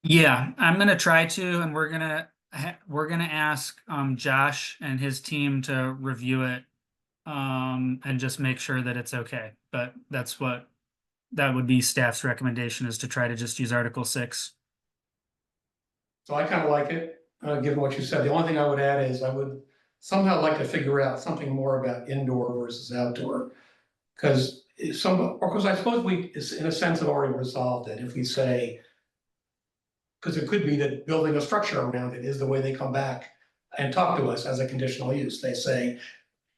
Yeah, I'm gonna try to, and we're gonna ask Josh and his team to review it and just make sure that it's okay. But that would be staff's recommendation, is to try to just use Article 6. So I kind of like it, given what you said. The only thing I would add is I would somehow like to figure out something more about indoor versus outdoor. Because I suppose we, in a sense, have already resolved it. If we say, because it could be that building a structure around it is the way they come back and talk to us as a conditional use. They say,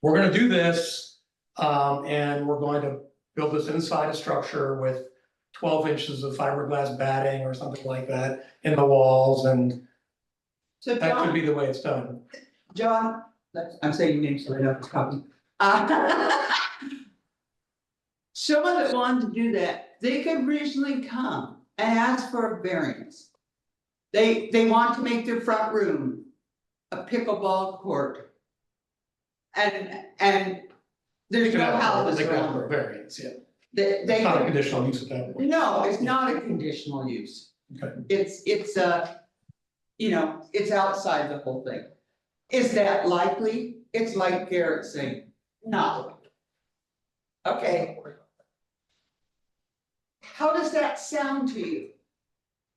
we're gonna do this, and we're going to build this inside a structure with 12 inches of fiberglass batting or something like that in the walls, and So that could John, be the way it's done. John, I'm saying your name so I know it's coming. Someone that wanted to do that, they could reasonably come and ask for a variance. They want to make their front room a pickleball court. And there's no houses They around got a it. variance, yeah. They It's not a could- conditional use at that point. no, it's not a conditional use. Okay. It's you know, it's outside the whole thing. Is that likely? It's like Garrett saying, no. Okay. How does that sound to you?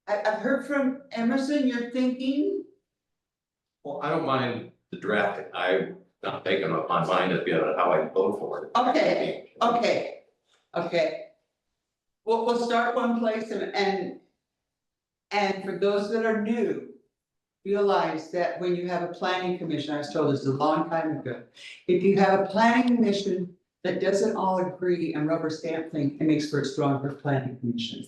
I've heard from Emerson, you're thinking, Well, I don't mind the drafting. I'm not making up my mind as yet on how I vote for it. okay. We'll start one place and for those that are new, realize that when you have a planning commission, I was told this a long time ago. If you have a planning commission that doesn't all agree and rubber stamp thing, it makes for a stronger planning commission.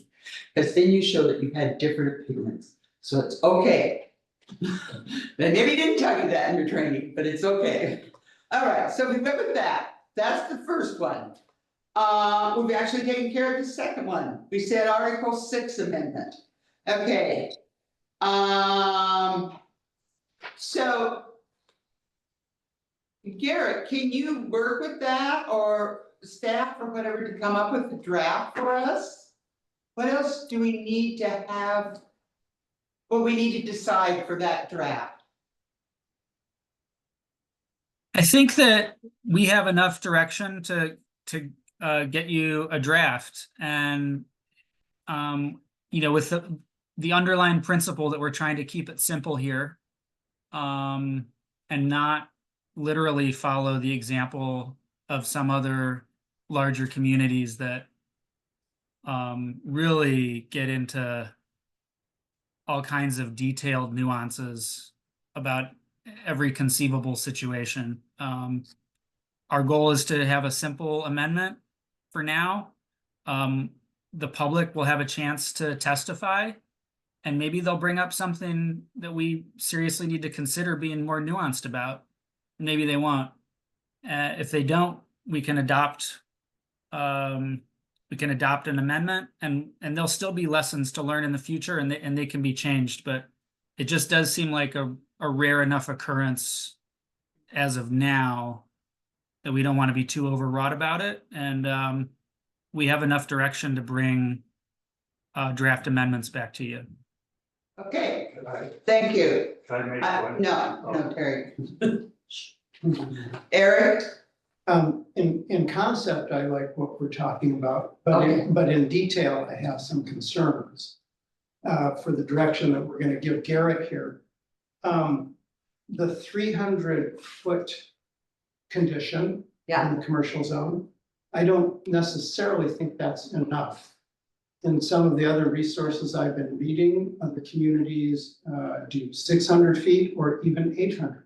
Because then you show that you had different opinions, so it's okay. They maybe didn't tell you that in your training, but it's okay. All right, so we went with that, that's the first one. We've actually taken care of the second one, we said Article 6 amendment, okay. So. Garrett, can you work with that or staff or whatever to come up with the draft for us? What else do we need to have? What we need to decide for that draft? I think that we have enough direction to get you a draft, and you know, with the underlying principle that we're trying to keep it simple here, and not literally follow the example of some other larger communities that really get into all kinds of detailed nuances about every conceivable situation. Our goal is to have a simple amendment for now. The public will have a chance to testify, and maybe they'll bring up something that we seriously need to consider being more nuanced about. Maybe they won't. If they don't, we can adopt an amendment, and there'll still be lessons to learn in the future, and they can be changed. But it just does seem like a rare enough occurrence as of now that we don't want to be too overwrought about it, and we have enough direction to bring draft amendments back to you. Okay, thank you. Can I make one? No, Terry. Eric? In concept, I like what we're talking about, Okay. but in detail, I have some concerns for the direction that we're gonna give Garrett here. The 300-foot condition in the commercial zone, I don't necessarily think that's enough. In some of the other resources I've been reading, other communities do 600 feet or even 800.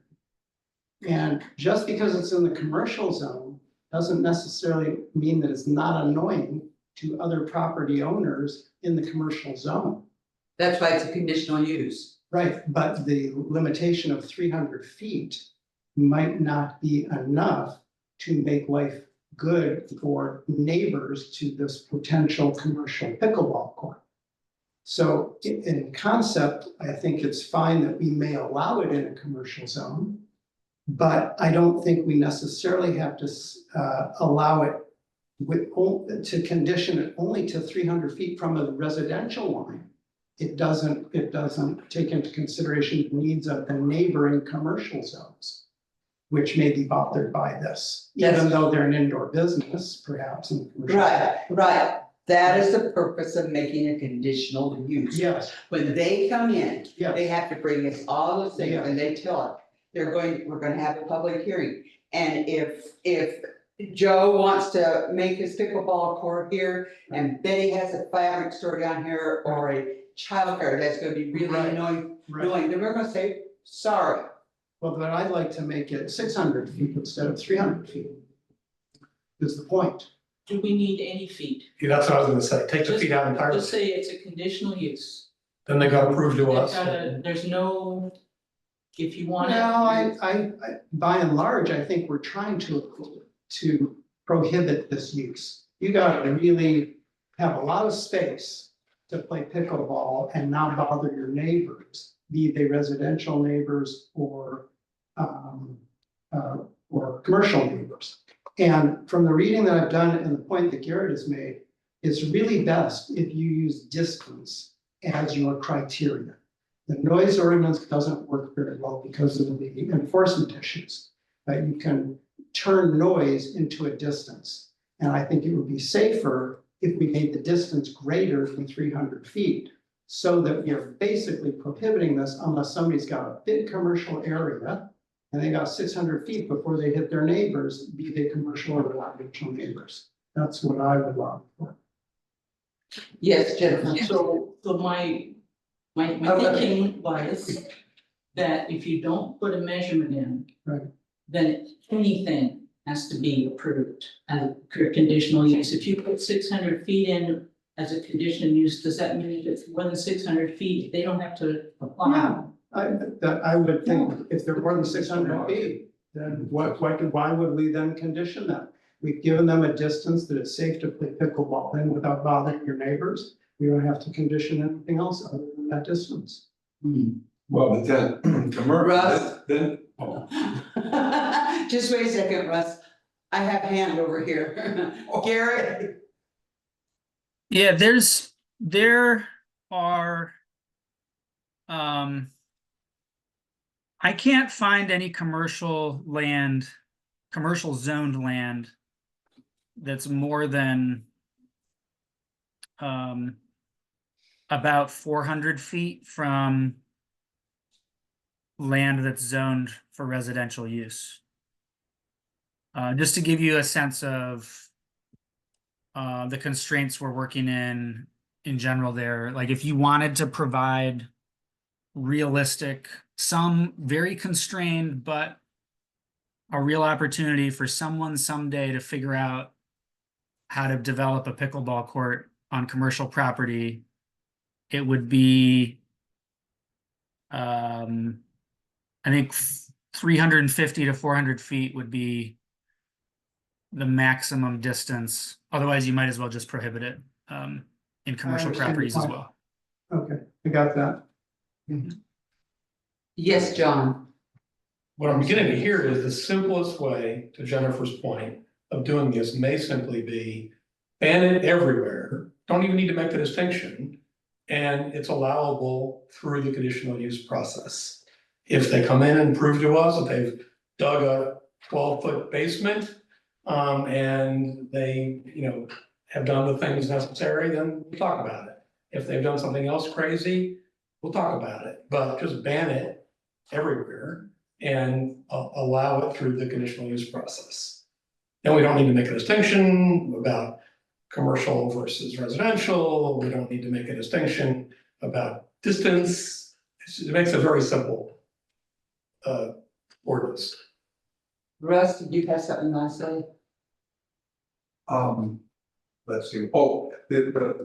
And just because it's in the commercial zone doesn't necessarily mean that it's not annoying to other property owners in the commercial zone. That's why it's a conditional use. Right, but the limitation of 300 feet might not be enough to make life good for neighbors to this potential commercial pickleball court. So in concept, I think it's fine that we may allow it in a commercial zone. But I don't think we necessarily have to allow it to condition it only to 300 feet from a residential line. It doesn't take into consideration the needs of the neighboring commercial zones, which may be bothered by this, even though they're an indoor business, perhaps. In the commercial zone. Right. That is the purpose of making a conditional use. Yes, When they come in, yes. they have to bring us all those things Yeah. and they tell us, we're gonna have a public hearing. And if Joe wants to make his pickleball court here and Betty has a fabric store down here or a childcare that's gonna be really Right. annoying, Right. then we're gonna say, sorry. Well, but I'd like to make it 600 feet instead of 300 feet. Is the point. Do we need any feet? Yeah, that's what I was gonna say, take the feet out entirely, Just say it's a conditional use. then they gotta prove to They've us. there's no, if you want it. No, I, by and large, I think we're trying to prohibit this use. You gotta really have a lot of space to play pickleball and not bother your neighbors, be they residential neighbors or commercial neighbors. And from the reading that I've done and the point that Garrett has made, it's really best if you use distance as your criteria. The noise ordinance doesn't work very well because of the enforcement issues. You can turn noise into a distance. And I think it would be safer if we made the distance greater than 300 feet so that we are basically prohibiting this unless somebody's got a big commercial area and they got 600 feet before they hit their neighbors, be they commercial or residential neighbors. That's what I would love for. Yes, Jennifer. So my Okay. thinking was that if you don't put a measurement in. Right. Then anything has to be approved as a conditional use. If you put 600 feet in as a conditional use, does that mean if it's more than 600 feet, they don't have to apply? I would think if they're more than 600 feet, then why would we then condition that? We've given them a distance that it's safe to play pickleball in without bothering your neighbors. We don't have to condition anything else other than that distance. Well, but then, Russ? then, Just wait a second, Russ. I have a hand over here. Garrett? Yeah, there are, I can't find any commercial zoned land that's more than about 400 feet from land that's zoned for residential use. Just to give you a sense of the constraints we're working in general there, like if you wanted to provide realistic, some very constrained, but a real opportunity for someone someday to figure out how to develop a pickleball court on commercial property, it would be, I think 350 to 400 feet would be the maximum distance. Otherwise, you might as well just prohibit it in commercial understand your properties as point. well. Okay, I got that. Yes, John. What I'm beginning to hear is the simplest way, to Jennifer's point, of doing this may simply be ban it everywhere, don't even need to make the distinction, and it's allowable through the conditional use process. If they come in and prove to us that they've dug a 12-foot basement, and they, have done the things necessary, then we'll talk about it. If they've done something else crazy, we'll talk about it, but just ban it everywhere and allow it through the conditional use process. Then we don't need to make a distinction about commercial versus residential. We don't need to make a distinction about distance. It makes a very simple ordinance. Russ, did you have something to say? Let's see,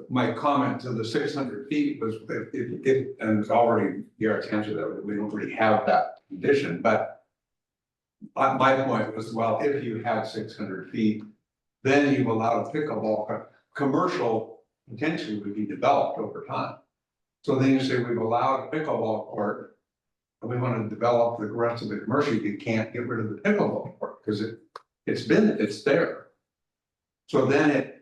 my comment to the 600 feet was, and it's already, Garrett's answered that, we don't really have that condition, but my point was, well, if you had 600 feet, then you allow pickleball, commercial potentially would be developed over time. So then you say we've allowed a pickleball court, and we want to develop the rest of the commercial, you can't get rid of the pickleball court, because it's there. So then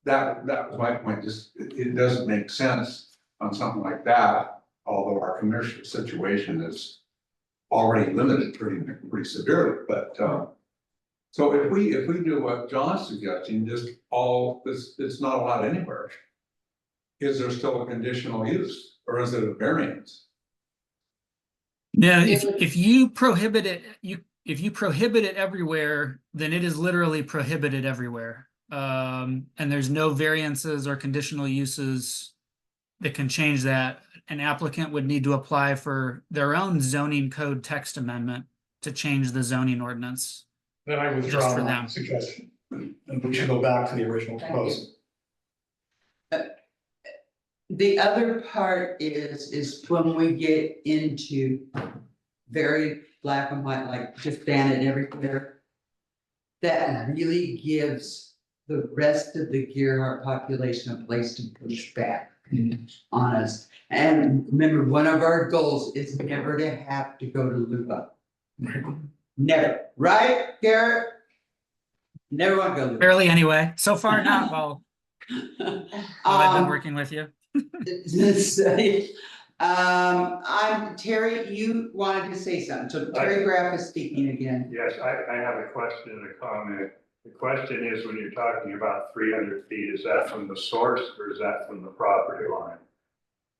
that was my point, just, it doesn't make sense on something like that, although our commercial situation is already limited pretty severely, but, so if we do what John's suggesting, just it's not allowed anywhere, is there still a conditional use, or is it a variance? No, if you prohibit it, if you prohibit it everywhere, then it is literally prohibited everywhere. And there's no variances or conditional uses that can change that. An applicant would need to apply for their own zoning code text amendment to change the zoning ordinance. Then I Just withdraw for my them. suggestion, and we should go back to the original Thank you. proposal. The other part is when we get into very black and white, like just ban it everywhere. That really gives the rest of the Gearhart population a place to push back on us. And remember, one of our goals is never to have to go to LUBA. Never, right, Garrett? Never want to go to LUBA. Barely anyway. So far, not while I've been working with you. Terry, you wanted to say something, so Terry Graff is speaking again. Yes, I have a question and a comment. The question is, when you're talking about 300 feet, is that from the source or is that from the property line?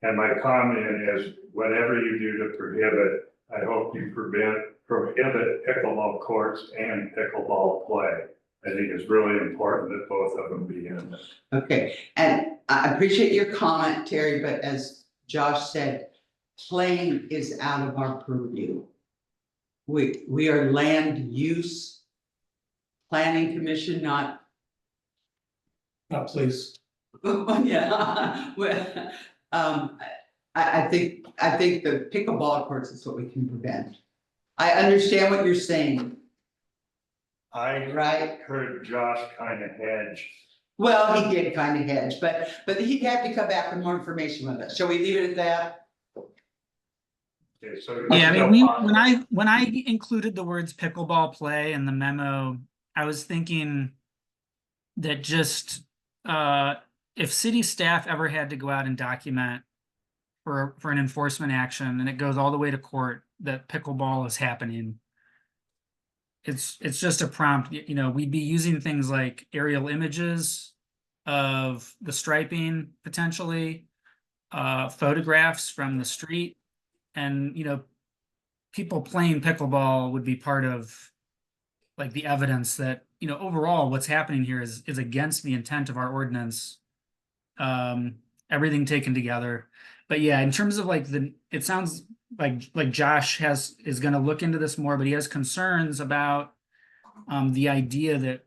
And my comment is, whatever you do to prohibit, I hope you prohibit pickleball courts and pickleball play. I think it's really important that both of them be in this. Okay, and I appreciate your comment, Terry, but as Josh said, playing is out of our purview. We are land use planning commission, not. Please. Yeah, well, I think the pickleball courts is what we can prevent. I understand what you're saying, I right? heard Josh kind of hedge. Well, he did kind of hedge, but he'd have to come back with more information with us. Shall we leave it at that? Okay, so Yeah, I mean, when I included the words pickleball play in the memo, I was thinking that just if city staff ever had to go out and document for an enforcement action and it goes all the way to court that pickleball is happening, it's just a prompt. You know, we'd be using things like aerial images of the striping potentially, photographs from the street. And, you know, people playing pickleball would be part of like the evidence that, you know, overall what's happening here is against the intent of our ordinance. Everything taken together. But yeah, in terms of like it sounds like Josh is going to look into this more, but he has concerns about the idea that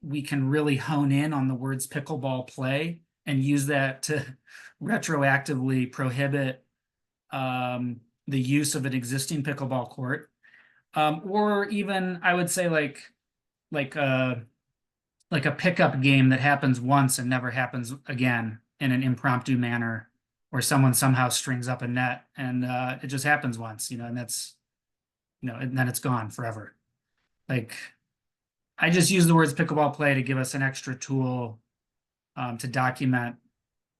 we can really hone in on the words pickleball play and use that to retroactively prohibit the use of an existing pickleball court, or even I would say like a pickup game that happens once and never happens again in an impromptu manner, where someone somehow strings up a net and it just happens once, you know, and that's, you know, and then it's gone forever. Like, I just use the words pickleball play to give us an extra tool to document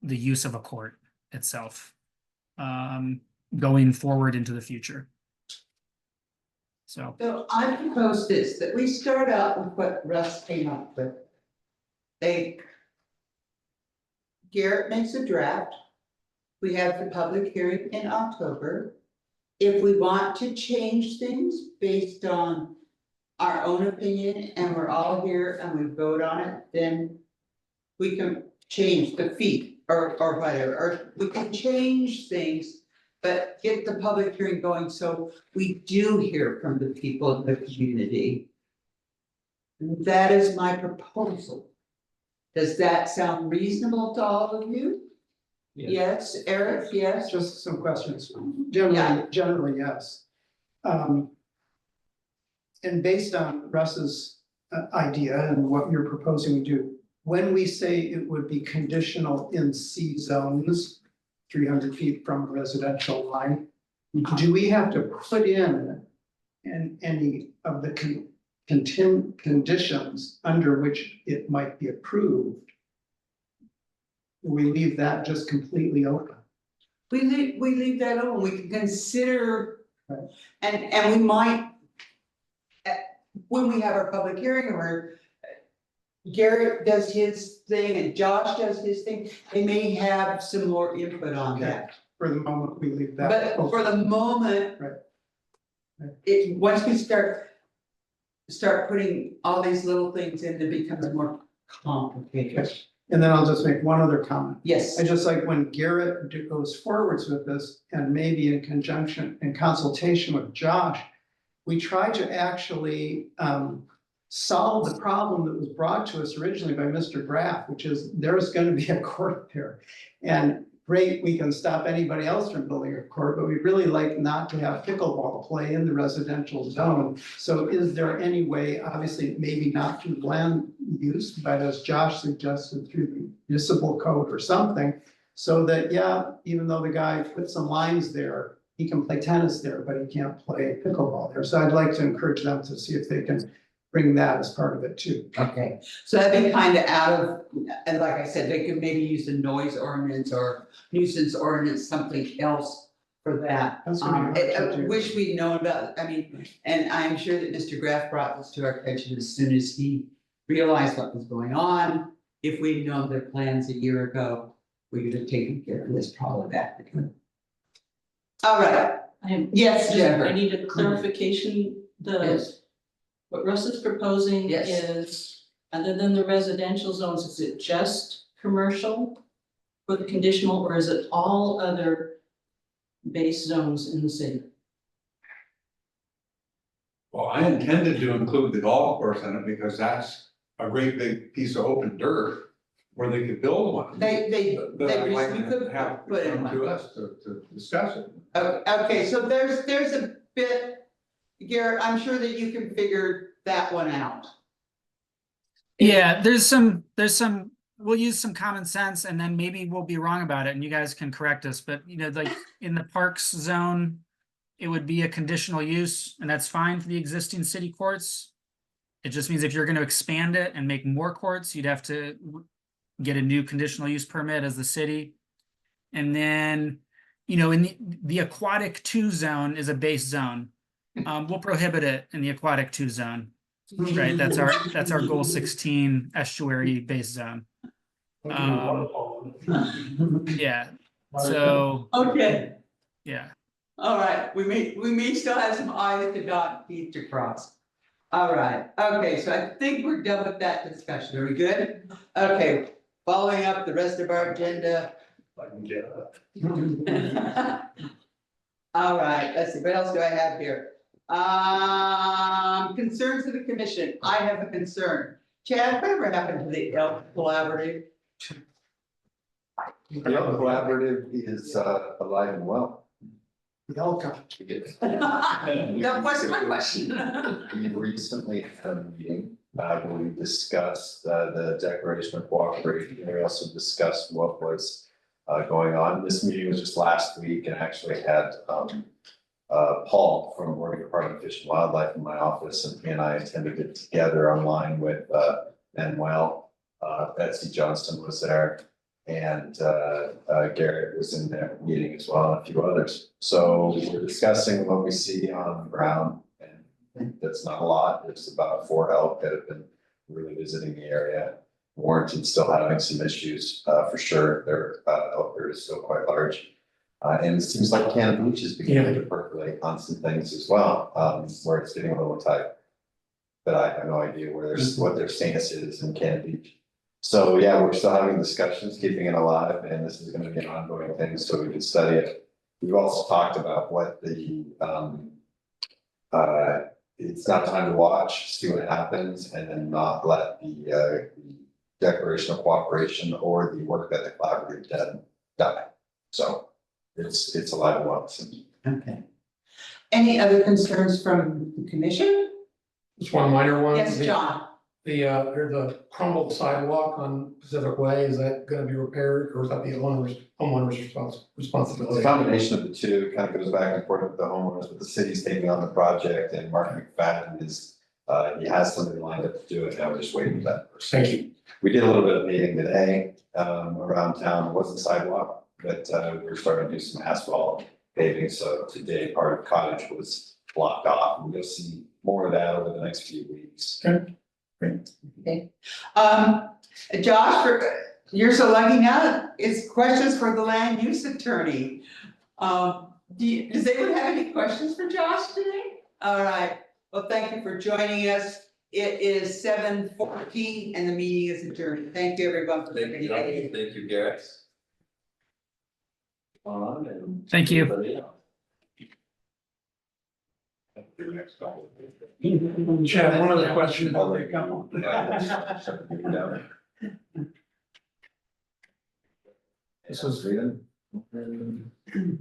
the use of a court itself. Going forward into the future. So I propose this, that we start out with what Russ came up with. Garrett makes a draft. We have the public hearing in October. If we want to change things based on our own opinion and we're all here and we vote on it, then we can change the feet or whatever, or we can change things but get the public hearing going, so we do hear from the people in the community. That is my proposal. Does that sound reasonable to all of you? Yes, Eric, yes? Just some questions. Yeah. Generally, yes. And based on Russ's idea and what you're proposing we do, when we say it would be conditional in C zones, 300 feet from a residential line, do we have to put in any of the conditions under which it might be approved? We leave that just completely open. We leave that open, we can consider, Right. and we might. When we have our public hearing, where Garrett does his thing and Josh does his thing, they may have some more input on that. For the moment, we leave that. But open. for the moment. Right. Right. It, once we start putting all these little things in, it becomes more complicated. And then I'll just make one other comment. Yes, I just like when Garrett goes forwards with this, and maybe in conjunction, in consultation with Josh, we try to actually solve the problem that was brought to us originally by Mr. Graff, which is there's going to be a court there. And great, we can stop anybody else from building a court, but we'd really like not to have pickleball play in the residential zone. So is there any way, obviously, maybe not through land use, but as Josh suggested, through the municipal code or something, so that, yeah, even though the guy put some lines there, he can play tennis there, but he can't play pickleball there. So I'd like to encourage them to see if they can bring that as part of it too. okay, so that'd be kind of out of, and like I said, they could maybe use a noise ordinance or nuisance ordinance, something else for that. That's what we have to do. Wish we'd known about, I mean, and I'm sure that Mr. Graff brought this to our attention as soon as he realized what was going on. If we'd known their plans a year ago, we would have taken care of this problem back then. All right, yes, I Jennifer. need a clarification, Yes. what Russ is proposing Yes. is, other than the residential zones, is it just commercial for the conditional, or is it all other base zones in the city? Well, I intended to include the golf course in it because that's a great big piece of open dirt where they could build one. They But I'd like we to could have put in come one. to us to discuss it. Okay, so there's a bit, Garrett, I'm sure that you can figure that one out. Yeah, there's some, we'll use some common sense and then maybe we'll be wrong about it and you guys can correct us, but you know, like in the parks zone, it would be a conditional use and that's fine for the existing city courts. It just means if you're going to expand it and make more courts, you'd have to get a new conditional use permit as the city. And then, you know, in the aquatic 2 zone is a base zone. We'll prohibit it in the aquatic 2 zone. Right, that's our goal 16 estuary base zone. Yeah, so, Okay, yeah. all right, we may still have some I's to dot, T's to cross. All right, okay, so I think we're done with that discussion. Are we good? Okay, following up the rest of our agenda. I can get up. All right, let's see, what else do I have here? Concerns of the commission. I have a concern. Chad, whatever happened to the Elk Collaborative? The collaborative is alive and well. Welcome. That wasn't my question. We recently had a meeting, where we discussed the declaration of cooperation, and we also discussed what was going on. This meeting was just last week and actually had Paul from Oregon Department of Fish and Wildlife in my office, and he and I attended it together online with Manuel. Betsy Johnston was there, and Garrett was in that meeting as well, and a few others. So we're discussing what we see on the ground, and that's not a lot. There's about 4 elk that have been really visiting the area. Warrenton's still having some issues for sure. Their elk herd is still quite large. And it seems like Cannon Beach is beginning to percolate on some things as well, where it's getting a little tight. But I have no idea what their stance is in Cannon Beach. So yeah, we're still having discussions, keeping it alive, and this is going to be an ongoing thing, so we can study it we've also talked about what the, it's not time to watch, see what happens, and then not let the declaration of cooperation or the work that the collaborative did die. So it's a live one. Okay. Any other concerns from the commission? Just one minor one. Yes, John? The crumbled sidewalk on Pacific Way, is that gonna be repaired, or is that the homeowner's It's responsibility? a combination of the two, kind of goes back and forth with the homeowners, but the city's taking on the project, and Mark McFadden is, he has somebody lined up to do it, and I'm just waiting for that person. Thank you. We did a little bit of paving today, around town, it wasn't sidewalk, but, we're starting to do some asphalt paving, so today part of Cottage was blocked off, and you'll see more of that over the next few weeks. Okay. Josh, you're so lucky now, it's questions for the land use attorney. Does anyone have any questions for Josh today? All right, well, thank you for joining us. It is 7:14 and the meeting is adjourned. Thank you, everyone, for Thank you, joining. John. Thank you, Garrett. On and. Thank you. everybody else. Chad, one other question. This was.